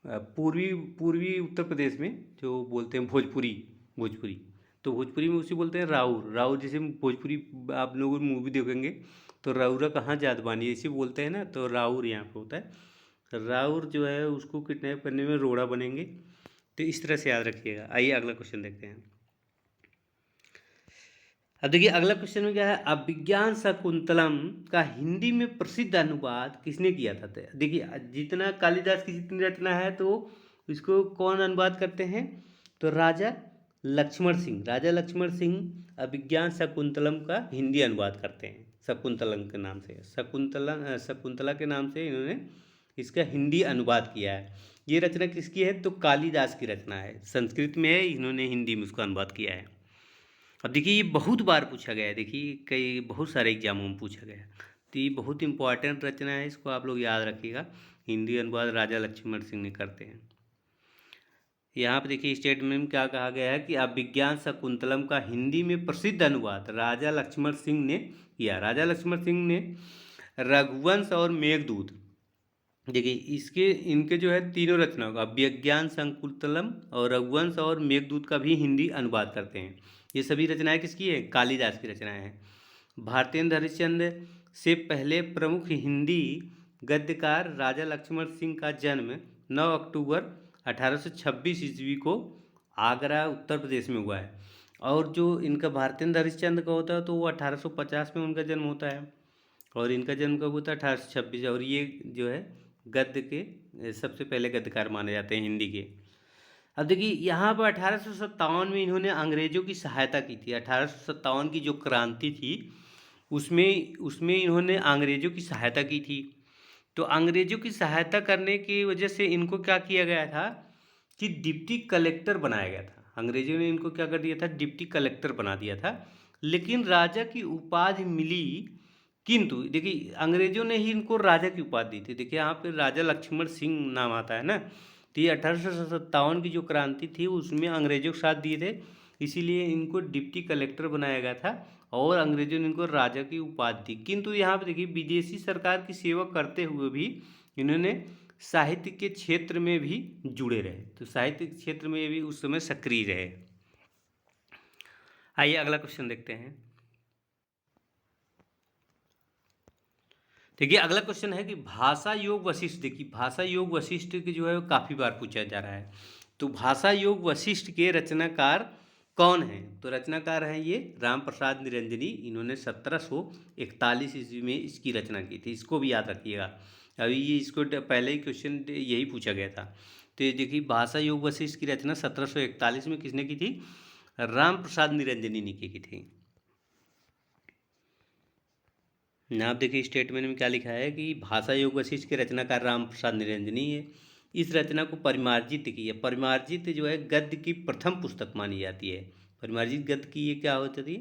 पूर्वी पूर्वी उत्तर प्रदेश में जो बोलते हैं भोजपुरी, भोजपुरी तो भोजपुरी में उसे बोलते हैं राउर। राउर जैसे भोजपुरी आप लोग मूवी देखेंगे तो राउरा कहाँ जात बानी ऐसे बोलते हैं ना, तो राउर यहाँ पे होता है। राउर जो है उसको किडनैप करने में रोड़ा बनेंगे। तो इस तरह से याद रखिएगा। आइए अगला क्वेश्चन देखते हैं। अब देखिए अगला क्वेश्चन में क्या है, अभिज्ञान शकुंतलम का हिंदी में प्रसिद्ध अनुवाद किसने किया था। तो देखिए जितना कालिदास की जितनी रचना है तो इसको कौन अनुवाद करते हैं, तो राजा लक्ष्मण सिंह। राजा लक्ष्मण सिंह अभिज्ञान शकुंतलम का हिंदी अनुवाद करते हैं, शकुंतलम के नाम से, शकुंतला के नाम से इन्होंने इसका हिंदी अनुवाद किया है। ये रचना किसकी है, तो कालिदास की रचना है, संस्कृत में है, इन्होंने हिंदी में उसका अनुवाद किया है। अब देखिए ये बहुत बार पूछा गया है, देखिए कई बहुत सारे एग्जामों में पूछा गया है। तो ये बहुत इंपॉर्टेंट रचना है, इसको आप लोग याद रखिएगा। हिंदी अनुवाद राजा लक्ष्मण सिंह ने करते हैं। यहाँ पे देखिए स्टेटमेंट में क्या कहा गया है कि अभिज्ञान शकुंतलम का हिंदी में प्रसिद्ध अनुवाद राजा लक्ष्मण सिंह ने किया। राजा लक्ष्मण सिंह ने रघुवंश और मेघदूत, देखिए इसके इनके जो है तीनों रचनाओं का, अभिज्ञान शकुंतलम और रघुवंश और मेघदूत का भी हिंदी अनुवाद करते हैं। ये सभी रचनाएं किसकी है, कालिदास की रचनाएं हैं। भारतेंद्र हरिश्चंद्र से पहले प्रमुख हिंदी गद्यकार राजा लक्ष्मण सिंह का जन्म 9 अक्टूबर 1826 ईस्वी को आगरा उत्तर प्रदेश में हुआ है। और जो इनका भारतेंद्र हरिश्चंद्र का होता है तो वो 1850 में उनका जन्म होता है, और इनका जन्म कब होता है, 1826। और ये जो है गद्य के सबसे पहले गद्यकार माने जाते हैं हिंदी के। अब देखिए यहाँ पर 1857 में इन्होंने अंग्रेजों की सहायता की थी। 1857 की जो क्रांति थी उसमें इन्होंने अंग्रेजों की सहायता की थी। तो अंग्रेजों की सहायता करने की वजह से इनको क्या किया गया था कि डिप्टी कलेक्टर बनाया गया था। अंग्रेजों ने इनको क्या कर दिया था, डिप्टी कलेक्टर बना दिया था। लेकिन राजा की उपाधि मिली, किंतु देखिए अंग्रेजों ने ही इनको राजा की उपाधि दी थी। देखिए यहाँ पे राजा लक्ष्मण सिंह नाम आता है ना, तो ये 1857 की जो क्रांति थी उसमें अंग्रेजों के साथ दिए थे, इसीलिए इनको डिप्टी कलेक्टर बनाया गया था और अंग्रेजों ने इनको राजा की उपाधि दी। किंतु यहाँ पे देखिए विदेशी सरकार की सेवा करते हुए भी इन्होंने साहित्य के क्षेत्र में भी जुड़े रहे, तो साहित्य के क्षेत्र में भी उस समय सक्रिय रहे। आइए अगला क्वेश्चन देखते हैं। देखिए अगला क्वेश्चन है कि भाषा योग वशिष्ठ, देखिए भाषा योग वशिष्ठ की जो है काफ़ी बार पूछा जा रहा है। तो भाषा योग वशिष्ठ के रचनाकार कौन हैं, तो रचनाकार हैं ये राम प्रसाद निरंजनी। इन्होंने 1741 ईस्वी में इसकी रचना की थी, इसको भी याद रखिएगा। अभी ये इसको पहले ही क्वेश्चन यही पूछा गया था। तो ये देखिए भाषा योग वशिष्ठ की रचना 1741 में किसने की थी, राम प्रसाद निरंजनी ने की थी। ना आप देखिए स्टेटमेंट में क्या लिखा है कि भाषा योग वशिष्ठ के रचनाकार राम प्रसाद निरंजनी है। इस रचना को परिमार्जित की है। परिमार्जित जो है गद्य की प्रथम पुस्तक मानी जाती है। परिमार्जित गद्य की ये क्या होती थी,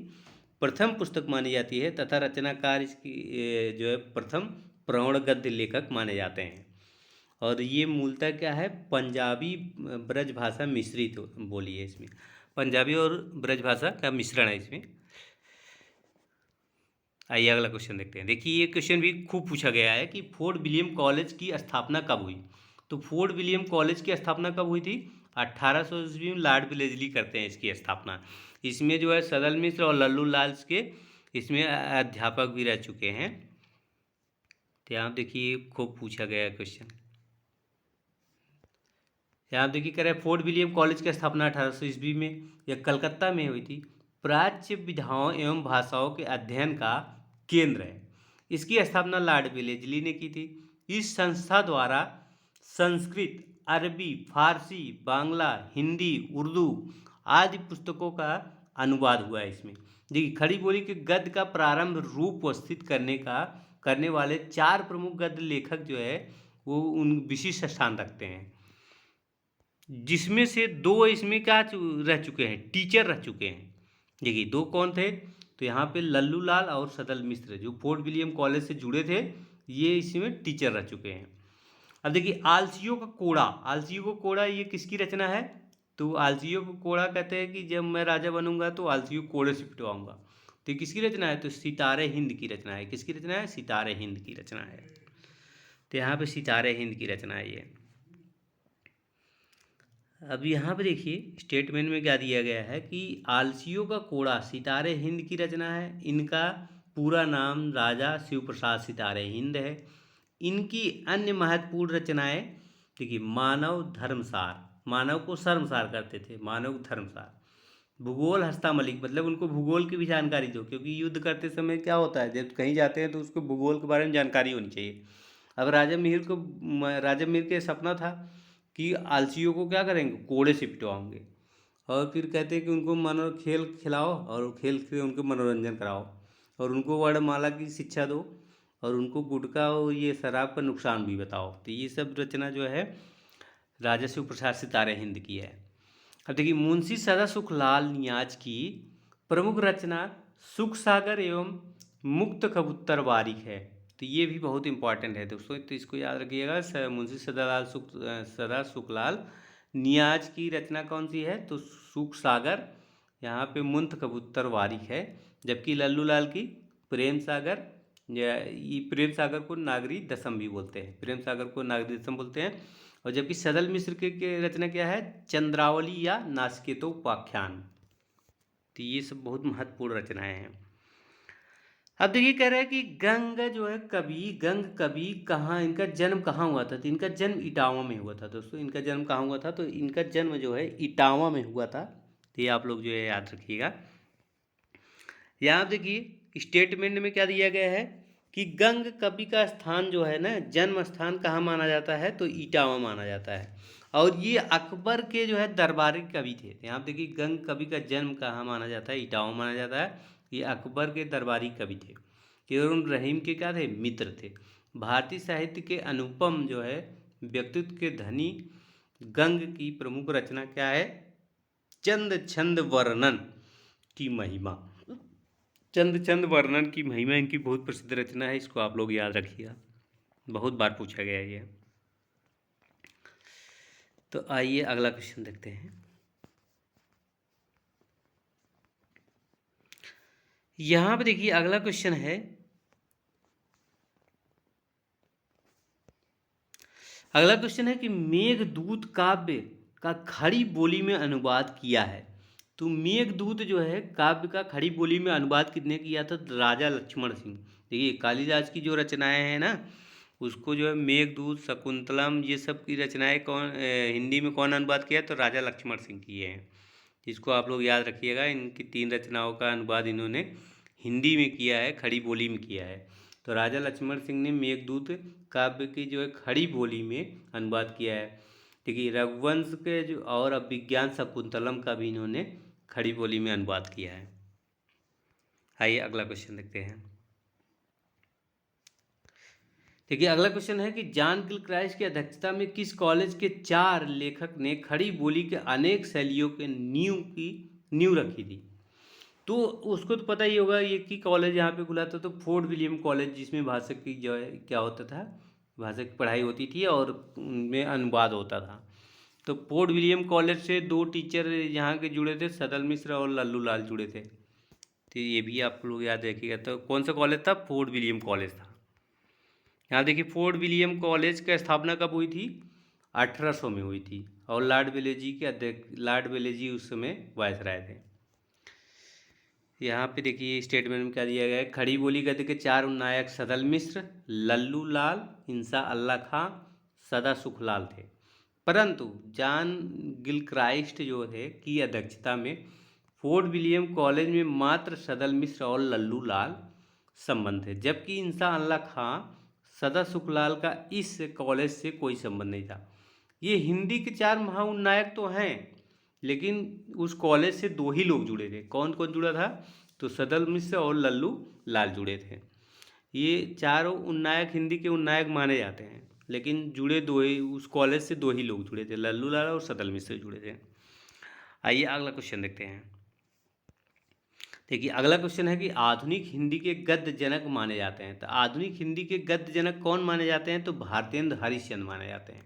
प्रथम पुस्तक मानी जाती है, तथा रचनाकार इसकी जो है प्रथम प्रौढ़ गद्य लेखक माने जाते हैं। और ये मूलतः क्या है, पंजाबी ब्रज भाषा मिश्रित बोली है इसमें, पंजाबी और ब्रज भाषा का मिश्रण है इसमें। आइए अगला क्वेश्चन देखते हैं। देखिए ये क्वेश्चन भी खूब पूछा गया है कि फोर्ट विलियम कॉलेज की स्थापना कब हुई। तो फोर्ट विलियम कॉलेज की स्थापना कब हुई थी? 1800 ईस्वी में लॉर्ड वेलेस्ली करते हैं इसकी स्थापना। इसमें जो है सदल मिश्र और लल्लू लाल के इसमें अध्यापक भी रह चुके हैं। तो यहाँ देखिए खूब पूछा गया क्वेश्चन। यहाँ देखिए कह रहे हैं फोर्ट विलियम कॉलेज की स्थापना 1800 ईस्वी में यह कलकत्ता में हुई थी। प्राच्य विधाओं एवं भाषाओं के अध्ययन का केंद्र है। इसकी स्थापना लॉर्ड वेलेस्ली ने की थी। इस संस्था द्वारा संस्कृत, अरबी, फारसी, बांग्ला, हिंदी, उर्दू आदि पुस्तकों का अनुवाद हुआ है। इसमें देखिए खड़ी बोली के गद्य का प्रारंभ रूप उपस्थित करने वाले 4 प्रमुख गद्य लेखक जो है वो उन विशिष्ट स्थान रखते हैं, जिसमें से 2 इसमें क्या रह चुके हैं, टीचर रह चुके हैं। देखिए 2 कौन थे? तो यहाँ पे लल्लू लाल और सदल मिश्र जो फोर्ट विलियम कॉलेज से जुड़े थे, ये इसमें टीचर रह चुके हैं। अब देखिए आलसियों का कोड़ा, आलसियों का कोड़ा ये किसकी रचना है? तो आलसियों को कोड़ा कहते हैं कि जब मैं राजा बनूंगा तो आलसियों को कोड़े से पिटवाऊंगा। तो ये किसकी रचना है? तो सितारे हिंद की रचना है। किसकी रचना है? सितारे हिंद की रचना है। तो यहाँ पे सितारे हिंद की रचना है ये। अब यहाँ पे देखिए स्टेटमेंट में क्या दिया गया है कि आलसियों का कोड़ा सितारे हिंद की रचना है। इनका पूरा नाम राजा शिव प्रसाद सितारे हिंद है। इनकी अन्य महत्वपूर्ण रचनाएं देखिए मानव धर्मसार, मानव को शर्मसार करते थे, मानव धर्मसार। भूगोल हस्तामलिक, मतलब उनको भूगोल की भी जानकारी दो, क्योंकि युद्ध करते समय क्या होता है जब कहीं जाते हैं तो उसको भूगोल के बारे में जानकारी होनी चाहिए। अब राजा मीर के सपना था कि आलसियों को क्या करेंगे, कोड़े से पिटवाओगे। और फिर कहते हैं कि उनको खेल खिलाओ और खेल से उनको मनोरंजन कराओ और उनको वर्णमाला की शिक्षा दो और उनको गुटखा और ये शराब का नुकसान भी बताओ। तो ये सब रचना जो है राजा शिव प्रसाद सितारे हिंद की है। अब देखिए मुंशी सदा सुखलाल नियाज की प्रमुख रचना सुख सागर एवं मुक्त कबूतर वारिक है। तो ये भी बहुत इंपॉर्टेंट है दोस्तों, तो इसको याद रखिएगा। मुंशी सदा सुखलाल नियाज की रचना कौन सी है? तो सुख सागर, यहाँ पे मुक्त कबूतर वारिक है। जबकि लल्लू लाल की प्रेम सागर, ये प्रेम सागर को नागरी दशम भी बोलते हैं, प्रेम सागर को नागरी दशम बोलते हैं। और जबकि सदल मिश्र के रचना क्या है? चंद्रावली या नासकेतोपाख्यान। तो ये सब बहुत महत्वपूर्ण रचनाएं हैं। अब देखिए कह रहे हैं कि गंग कवि कहाँ, इनका जन्म कहाँ हुआ था? तो इनका जन्म इटावा में हुआ था दोस्तों। इनका जन्म कहाँ हुआ था? तो इनका जन्म जो है इटावा में हुआ था। तो ये आप लोग जो है याद रखिएगा। यहाँ देखिए स्टेटमेंट में क्या दिया गया है कि गंग कवि का स्थान जो है ना, जन्म स्थान कहाँ माना जाता है? तो इटावा माना जाता है। और ये अकबर के जो है दरबारी कवि थे। यहाँ देखिए गंग कवि का जन्म कहाँ माना जाता है? इटावा माना जाता है। ये अकबर के दरबारी कवि थे, एवं रहीम के क्या थे? मित्र थे। भारतीय साहित्य के अनुपम जो है व्यक्तित्व के धनी गंग की प्रमुख रचना क्या है? चंद छंद वर्णन की महिमा। चंद छंद वर्णन की महिमा इनकी बहुत प्रसिद्ध रचना है। इसको आप लोग याद रखिएगा, बहुत बार पूछा गया है ये। तो आइए अगला क्वेश्चन देखते हैं। यहाँ पे देखिए अगला क्वेश्चन है, अगला क्वेश्चन है कि मेघदूत काव्य का खड़ी बोली में अनुवाद किया है। तो मेघदूत जो है काव्य का खड़ी बोली में अनुवाद किसने किया था? तो राजा लक्ष्मण सिंह। देखिए कालिदास की जो रचनाएं हैं ना, उसको जो है मेघदूत, शकुंतलम, ये सब की रचनाएं हिंदी में कौन अनुवाद किया? तो राजा लक्ष्मण सिंह किए हैं। इसको आप लोग याद रखिएगा। इनकी 3 रचनाओं का अनुवाद इन्होंने हिंदी में किया है, खड़ी बोली में किया है। तो राजा लक्ष्मण सिंह ने मेघदूत काव्य की जो है खड़ी बोली में अनुवाद किया है। देखिए रघुवंश के जो और अभिज्ञान शकुंतलम का भी इन्होंने खड़ी बोली में अनुवाद किया है। आइए अगला क्वेश्चन देखते हैं। देखिए अगला क्वेश्चन है कि जॉन गिलक्राइस्ट की अध्यक्षता में किस कॉलेज के 4 लेखक ने खड़ी बोली के अनेक शैलियों के नींव रखी थी? तो उसको तो पता ही होगा ये कि कॉलेज यहाँ पे खुला था, तो फोर्ट विलियम कॉलेज, जिसमें भाषा की जो है क्या होता था, भाषा की पढ़ाई होती थी और उनमें अनुवाद होता था। तो फोर्ट विलियम कॉलेज से 2 टीचर यहाँ के जुड़े थे, सदल मिश्र और लल्लू लाल जुड़े थे। तो ये भी आप लोग याद रखिएगा। तो कौन सा कॉलेज था? फोर्ट विलियम कॉलेज था। यहाँ देखिए फोर्ट विलियम कॉलेज की स्थापना कब हुई थी? 1800 में हुई थी और लॉर्ड वेलेजी के अध्यक्ष, लॉर्ड वेलेजी उस समय वायसराय थे। यहाँ पे देखिए स्टेटमेंट में क्या दिया गया है। खड़ी बोली गद्य के 4 नायक सदल मिश्र, लल्लू लाल, इंसा अल्लाह खां, सदा सुखलाल थे, परंतु जॉन गिलक्राइस्ट जो थे की अध्यक्षता में फोर्ट विलियम कॉलेज में मात्र सदल मिश्र और लल्लू लाल संबंध थे, जबकि इंसा अल्लाह खां, सदा सुखलाल का इस कॉलेज से कोई संबंध नहीं था। ये हिंदी के 4 महानायक तो हैं, लेकिन उस कॉलेज से 2 ही लोग जुड़े थे। कौन कौन जुड़ा था? तो सदल मिश्र और लल्लू लाल जुड़े थे। ये चारों उन्नायक हिंदी के उन्नायक माने जाते हैं, लेकिन जुड़े 2 ही, उस कॉलेज से 2 ही लोग जुड़े थे, लल्लू लाल और सदल मिश्र जुड़े थे। आइए अगला क्वेश्चन देखते हैं। देखिए अगला क्वेश्चन है कि आधुनिक हिंदी के गद्य जनक माने जाते हैं। तो आधुनिक हिंदी के गद्य जनक कौन माने जाते हैं? तो भारतेंद्र हरिश्चंद्र माने जाते हैं।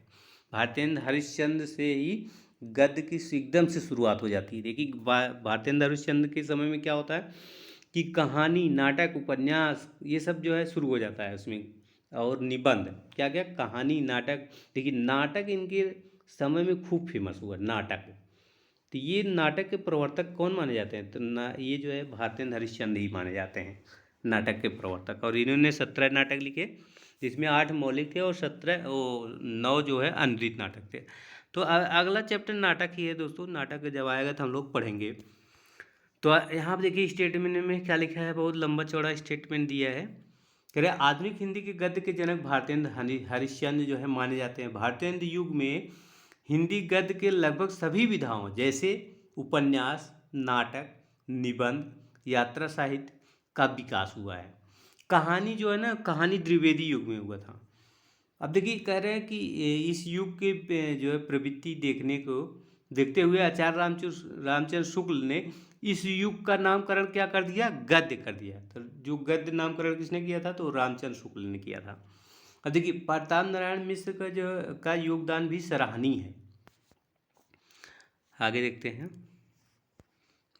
भारतेंद्र हरिश्चंद्र से ही गद्य की एकदम से शुरुआत हो जाती है। देखिए भारतेंद्र हरिश्चंद्र के समय में क्या होता है कि कहानी, नाटक, उपन्यास ये सब जो है शुरू हो जाता है उसमें, और निबंध, क्या क्या, कहानी, नाटक। देखिए नाटक इनके समय में खूब फेमस हुआ नाटक। तो ये नाटक के प्रवर्तक कौन माने जाते हैं? तो ये जो है भारतेंद्र हरिश्चंद्र ही माने जाते हैं नाटक के प्रवर्तक। और इन्होंने 17 नाटक लिखे, जिसमें 8 मौलिक थे और 9 जो है अनवृत नाटक थे। तो अगला चैप्टर नाटक ही है दोस्तों। नाटक जब आएगा तो हम लोग पढ़ेंगे। तो यहाँ पर देखिए स्टेटमेंट में क्या लिखा है, बहुत लंबा चौड़ा स्टेटमेंट दिया है। कह रहे आधुनिक हिंदी के गद्य के जनक भारतेंद्र हरिश्चंद्र जो है माने जाते हैं। भारतेंद्र युग में हिंदी गद्य के लगभग सभी विधाओं जैसे उपन्यास, नाटक, निबंध, यात्रा साहित्य का विकास हुआ है। कहानी जो है ना, कहानी द्विवेदी युग में हुआ था। अब देखिए कह रहे हैं कि इस युग के जो है प्रवृत्ति देखते हुए आचार्य रामचंद्र शुक्ल ने इस युग का नामकरण क्या कर दिया? गद्य कर दिया। तो जो गद्य नामकरण किसने किया था? तो रामचंद्र शुक्ल ने किया था। अब देखिए प्रताप नारायण मिश्र का योगदान भी सराहनीय है। आगे देखते हैं।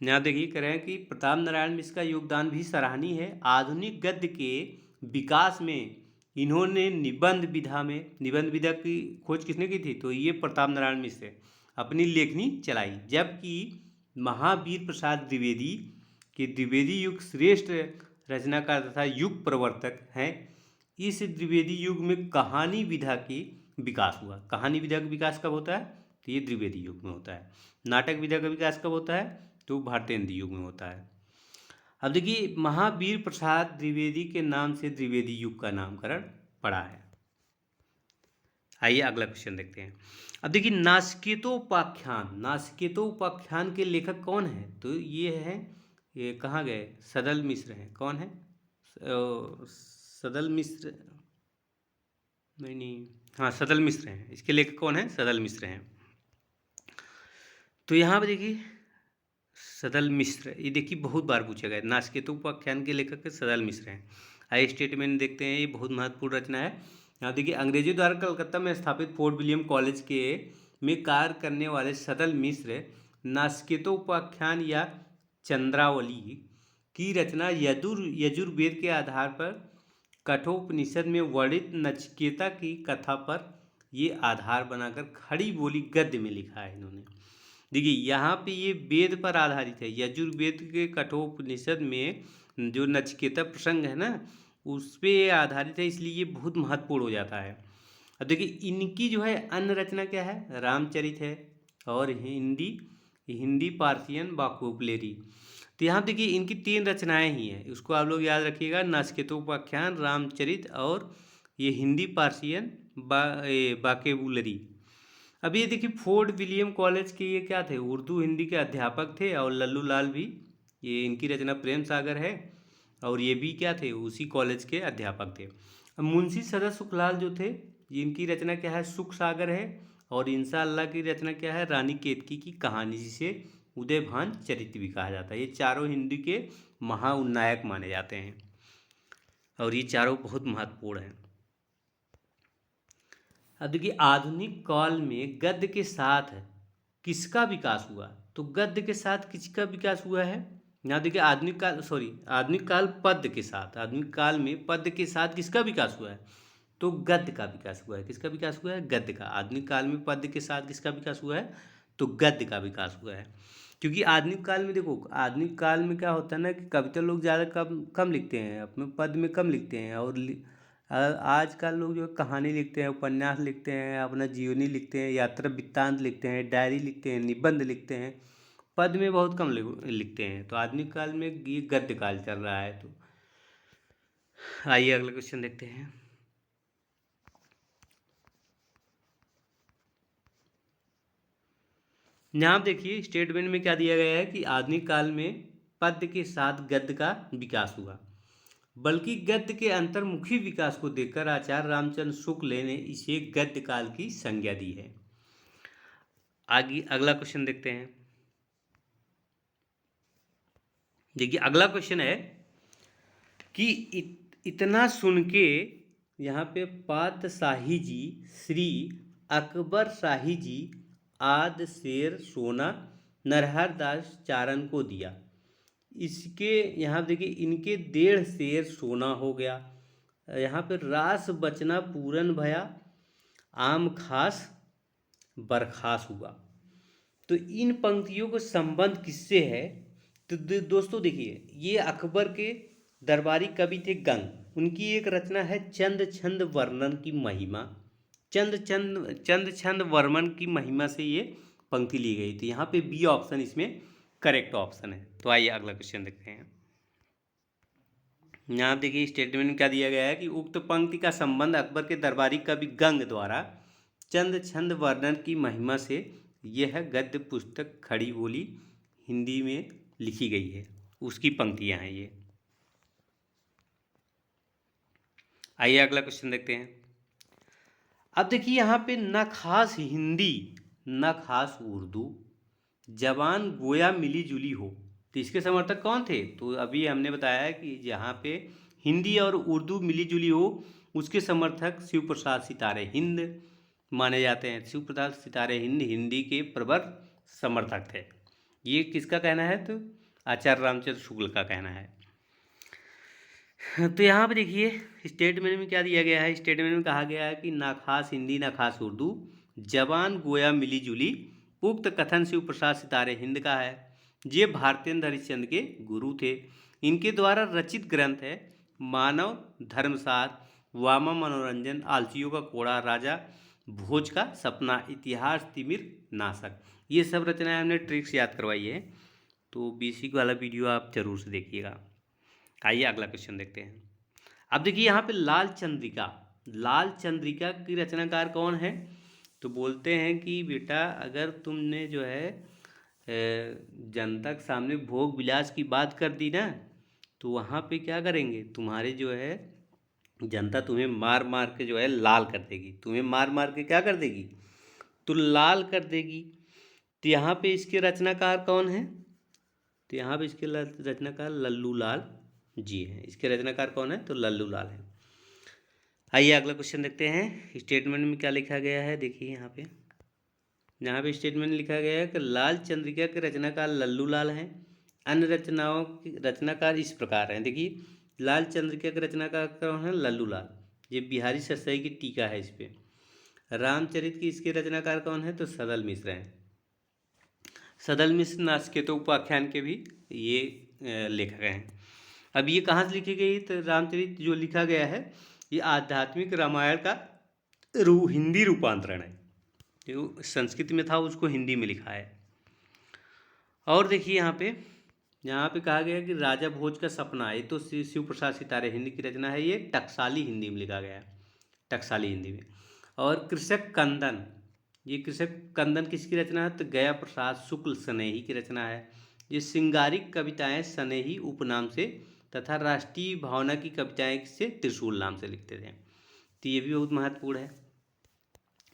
यहाँ देखिए कह रहे हैं कि प्रताप नारायण मिश्र का योगदान भी सराहनीय है। आधुनिक गद्य के विकास में इन्होंने निबंध विधा की खोज किसने की थी? तो ये प्रताप नारायण मिश्र अपनी लेखनी चलाई। जबकि महावीर प्रसाद द्विवेदी के द्विवेदी युग श्रेष्ठ रचनाकार तथा युग प्रवर्तक हैं। इस द्विवेदी युग में कहानी विधा की विकास हुआ। कहानी विधा का विकास कब होता है? तो ये द्विवेदी युग में होता है। नाटक विधा का विकास कब होता है? तो भारतेंद्र युग में होता है। अब देखिए महावीर प्रसाद द्विवेदी के नाम से द्विवेदी युग का नामकरण पड़ा है। आइए अगला क्वेश्चन देखते हैं। अब देखिए नासिकेतोपाख्यान के लेखक कौन है? तो ये कहाँ गए? सदल मिश्र हैं। कौन है? सदल मिश्र, नहीं, हाँ सदल मिश्र हैं। इसके लेखक कौन है? सदल मिश्र हैं। तो यहाँ पे देखिए सदल मिश्र, ये देखिए बहुत बार पूछा गया। नासिकेतोपाख्यान के लेखक सदल मिश्र हैं। आइए स्टेटमेंट देखते हैं, ये बहुत महत्वपूर्ण रचना है। यहाँ देखिए अंग्रेजों द्वारा कलकत्ता में स्थापित फोर्ट विलियम कॉलेज में कार्य करने वाले सदल मिश्र नासिकेतोपाख्यान या चंद्रावली की रचना यजुर्वेद के आधार पर कठोपनिषद में वर्णित नचिकेता की कथा पर ये आधार बनाकर खड़ी बोली गद्य में लिखा है इन्होंने। देखिए यहाँ पे ये वेद पर आधारित है। यजुर्वेद के कठोपनिषद में जो नचिकेता प्रसंग है ना, उस पर आधारित है, इसलिए ये बहुत महत्वपूर्ण हो जाता है। अब देखिए इनकी जो है अन्य रचना क्या है? रामचरित है और हिंदी पार्सियन वाक्योपलेरी। तो यहाँ देखिए इनकी 3 रचनाएं ही हैं, उसको आप लोग याद रखिएगा। नासिकेतोपाख्यान, रामचरित और ये हिंदी पार्सियन वाक्योपलेरी। अब ये देखिए फोर्ट विलियम कॉलेज के ये क्या थे? उर्दू हिंदी के अध्यापक थे। और लल्लू लाल भी, ये इनकी रचना प्रेम सागर है, और ये भी क्या थे? उसी कॉलेज के अध्यापक थे। अब मुंशी सदा सुखलाल जो थे, इनकी रचना क्या है? सुख सागर है। और इंसा अल्लाह की रचना क्या है? रानी केतकी की कहानी, जिसे उदयभान चरित्र भी कहा जाता है। ये चारों हिंदी के महाउन्नायक माने जाते हैं और ये चारों बहुत महत्वपूर्ण हैं। अब देखिए आधुनिक काल में गद्य के साथ किसका विकास हुआ? तो गद्य के साथ किसका विकास हुआ है? यहाँ देखिए आधुनिक काल में पद्य के साथ किसका विकास हुआ है? तो गद्य का विकास हुआ है। किसका विकास हुआ है? गद्य का। आधुनिक काल में पद्य के साथ किसका विकास हुआ है? तो गद्य का विकास हुआ है। क्योंकि आधुनिक काल में देखो, आधुनिक काल में क्या होता है ना कि कविता लोग ज़्यादा कम कम लिखते हैं, अपने पद में कम लिखते हैं, और आजकल लोग जो है कहानी लिखते हैं, उपन्यास लिखते हैं, अपना जीवनी लिखते हैं, यात्रा वृत्तांत लिखते हैं, डायरी लिखते हैं, निबंध लिखते हैं, पद में बहुत कम लिखते हैं। तो आधुनिक काल में ये गद्य काल चल रहा है। तो आइए अगला क्वेश्चन देखते हैं। यहाँ देखिए स्टेटमेंट में क्या दिया गया है कि आधुनिक काल में पद्य के साथ गद्य का विकास हुआ, बल्कि गद्य के अंतर्मुखी विकास को देखकर आचार्य रामचंद्र शुक्ल ने इसे गद्य काल की संज्ञा दी है। आगे अगला क्वेश्चन देखते हैं। देखिए अगला क्वेश्चन है कि इतना सुन के यहाँ पे पातशाही जी श्री अकबर शाही जी आद शेर सोना नरहर दास चारण को दिया। इसके यहाँ देखिए इनके 1.5 शेर सोना हो गया। यहाँ पे रास बचना पूरन भया आम खास बरखास हुआ। तो इन पंक्तियों का संबंध किससे है? तो दोस्तों देखिए, ये अकबर के दरबारी कवि थे गंग। उनकी एक रचना है चंद छंद वर्णन की महिमा। चंद छंद वर्णन की महिमा से ये पंक्ति ली गई थी। यहाँ पे बी ऑप्शन इसमें करेक्ट ऑप्शन है। तो आइए अगला क्वेश्चन देखते हैं। यहाँ देखिए स्टेटमेंट में क्या दिया गया है कि उक्त पंक्ति का संबंध अकबर के दरबारी कवि गंग द्वारा चंद छंद वर्णन की महिमा से यह गद्य पुस्तक खड़ी बोली हिंदी में लिखी गई है, उसकी पंक्तियाँ हैं ये। आइए अगला क्वेश्चन देखते हैं। अब देखिए यहाँ पे न खास हिंदी न खास उर्दू, जबान गोया मिली जुली हो। तो इसके समर्थक कौन थे? तो अभी हमने बताया कि जहाँ पे हिंदी और उर्दू मिली जुली हो, उसके समर्थक शिव प्रसाद सितारे हिंद माने जाते हैं। शिव प्रसाद सितारे हिंद हिंदी के प्रबल समर्थक थे। ये किसका कहना है? तो आचार्य रामचंद्र शुक्ल का कहना है। तो यहाँ पे देखिए स्टेटमेंट में क्या दिया गया है। स्टेटमेंट में कहा गया है कि ना खास हिंदी ना खास उर्दू, जबान गोया मिली जुली। उक्त कथन शिव प्रसाद सितारे हिंद का है। ये भारतेंद्र हरिश्चंद्र के गुरु थे। इनके द्वारा रचित ग्रंथ है मानव धर्मसार, वामा मनोरंजन, आलसियों का कोड़ा, राजा भोज का सपना, इतिहास तिमिर नाशक। ये सब रचनाएं हमने ट्रिक्स याद करवाई है। तो बेसिक वाला वीडियो आप जरूर से देखिएगा। आइए अगला क्वेश्चन देखते हैं। अब देखिए यहाँ पे लाल चंद्रिका की रचनाकार कौन है? तो बोलते हैं कि बेटा अगर तुमने जो है जनता के सामने भोग विलास की बात कर दी ना, तो वहाँ पे क्या करेंगे, तुम्हारे जो है जनता तुम्हें मार मार के जो है लाल कर देगी। तुम्हें मार मार के क्या कर देगी? तो लाल कर देगी। तो यहाँ पे इसके रचनाकार कौन है? तो यहाँ पे इसके रचनाकार लल्लू लाल जी हैं। इसके रचनाकार कौन है? तो लल्लू लाल हैं। आइए अगला क्वेश्चन देखते हैं। स्टेटमेंट में क्या लिखा गया है? देखिए यहाँ पे स्टेटमेंट लिखा गया है कि लाल चंद्रिका के रचनाकार लल्लू लाल हैं। अन्य रचनाओं की रचनाकार इस प्रकार हैं। देखिए लाल चंद्रिका के रचनाकार कौन है? लल्लू लाल। ये बिहारी सरसई की टीका है इस पे। रामचरित की इसके रचनाकार कौन है? तो सदल मिश्र हैं। सदल मिश्र नाचकेतो उपाख्यान के भी ये लेखक हैं। अब ये कहाँ से लिखी गई? तो रामचरित जो लिखा गया है ये आध्यात्मिक रामायण का हिंदी रूपांतरण है। जो संस्कृत में था उसको हिंदी में लिखा है। और देखिए यहाँ पे कहा गया कि राजा भोज का सपना, ये तो शिव प्रसाद सितारे हिंदी की रचना है। ये टकसाली हिंदी में लिखा गया है, टकसाली हिंदी में। और कृषक कंदन, ये कृषक कंदन किसकी रचना है? तो गया प्रसाद शुक्ल स्नेही की रचना है। ये श्रृंगारिक कविताएं स्नेही उपनाम से तथा राष्ट्रीय भावना की कविताएं से त्रिशूल नाम से लिखते थे। तो ये भी बहुत महत्वपूर्ण है।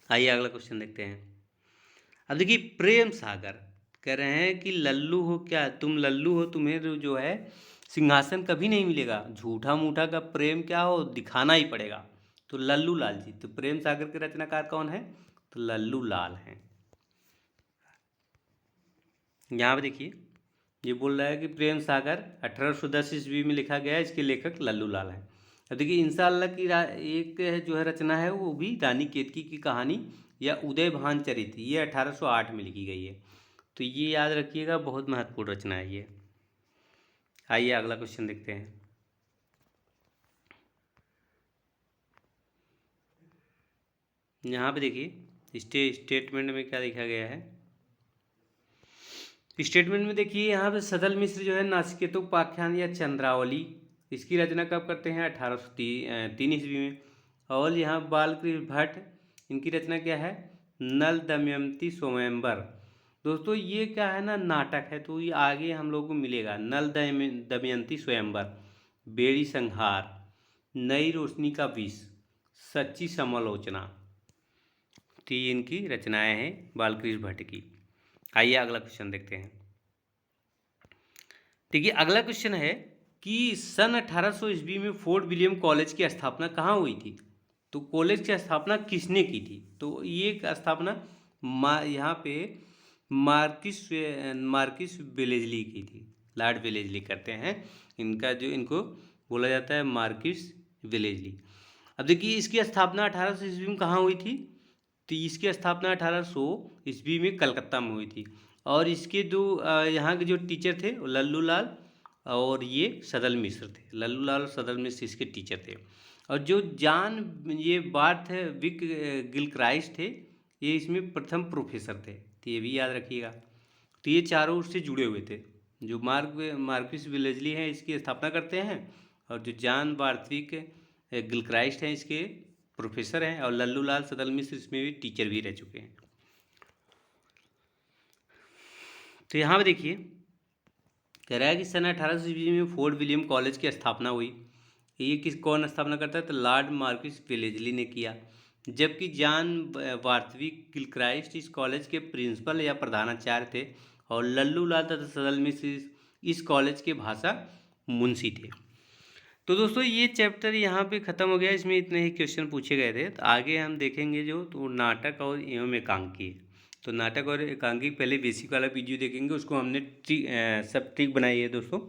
आइए अगला क्वेश्चन देखते हैं। अब देखिए प्रेम सागर कह रहे हैं कि लल्लू हो क्या तुम? लल्लू हो, तुम्हें जो है सिंहासन कभी नहीं मिलेगा। झूठा मूठा का प्रेम क्या हो दिखाना ही पड़ेगा। तो लल्लू लाल जी। तो प्रेम सागर के रचनाकार कौन है? तो लल्लू लाल हैं। यहाँ पे देखिए ये बोल रहा है कि प्रेम सागर 1810 ईस्वी में लिखा गया है। इसके लेखक लल्लू लाल हैं। अब देखिए इंशाअल्लाह की एक जो है रचना है वो भी रानी केतकी की कहानी या उदय भान चरित, ये 1808 में लिखी गई है। तो ये याद रखिएगा, बहुत महत्वपूर्ण रचना है ये। आइए अगला क्वेश्चन देखते हैं। यहाँ पे देखिए स्टेटमेंट में क्या लिखा गया है। स्टेटमेंट में देखिए यहाँ पे सदल मिश्र जो है नाचिकेतोपाख्यान या चंद्रावली, इसकी रचना कब करते हैं? 1803 ईस्वी में। और यहाँ बालकृष्ण भट्ट, इनकी रचना क्या है? नल दमयंती स्वयंवर। दोस्तों ये क्या है ना, नाटक है, तो ये आगे हम लोग को मिलेगा। नल दमयंती स्वयंवर, बेड़ी संहार, नई रोशनी का विष, सच्ची समालोचना, तो ये इनकी रचनाएं हैं बालकृष्ण भट्ट की। आइए अगला क्वेश्चन देखते हैं। देखिए अगला क्वेश्चन है कि सन 1800 ईस्वी में फोर्ट विलियम कॉलेज की स्थापना कहाँ हुई थी? तो कॉलेज की स्थापना किसने की थी? तो ये स्थापना यहाँ पे मार्किस वेलेजली की थी। लॉर्ड वेलेजली करते हैं इनका, जो इनको बोला जाता है मार्किस वेलेजली। अब देखिए इसकी स्थापना 1800 ईस्वी में कहाँ हुई थी? तो इसकी स्थापना 1800 ईस्वी में कलकत्ता में हुई थी। और इसके दो यहाँ के जो टीचर थे लल्लू लाल और ये सदल मिश्र थे। लल्लू लाल और सदल मिश्र इसके टीचर थे। और जो ये बार्थ विक गिलक्राइस्ट थे, ये इसमें प्रथम प्रोफेसर थे, तो ये भी याद रखिएगा। तो ये चारों उससे जुड़े हुए थे। जो मार्किस वेलेजली हैं इसकी स्थापना करते हैं, और जो जॉन बार्थविक गिलक्राइस्ट हैं इसके प्रोफेसर हैं, और लल्लू लाल सदल मिश्र इसमें भी टीचर भी रह चुके हैं। तो यहाँ पे देखिए कह रहा है कि सन 1800 ईस्वी में फोर्ट विलियम कॉलेज की स्थापना हुई। ये कौन स्थापना करता है? तो लॉर्ड मार्किस वेलेजली ने किया। जबकि जॉन वार्थविक गिलक्राइस्ट इस कॉलेज के प्रिंसिपल या प्रधानाचार्य थे, और लल्लू लाल तथा सदल मिश्र इस कॉलेज के भाषा मुंशी थे। तो दोस्तों ये चैप्टर यहाँ पे ख़त्म हो गया। इसमें इतने ही क्वेश्चन पूछे गए थे। तो आगे हम देखेंगे जो तो नाटक और एवं एकांकी। तो नाटक और एकांकी पहले बेसिक वाला वीडियो देखेंगे, उसको हमने सब ट्रिक बनाई है दोस्तों,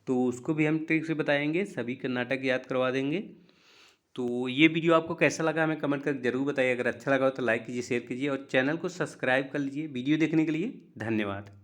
तो उसको भी हम ट्रिक से बताएंगे, सभी का नाटक याद करवा देंगे। तो ये वीडियो आपको कैसा लगा हमें कमेंट कर जरूर बताइए। अगर अच्छा लगा हो तो लाइक कीजिए, शेयर कीजिए और चैनल को सब्सक्राइब कर लीजिए। वीडियो देखने के लिए धन्यवाद।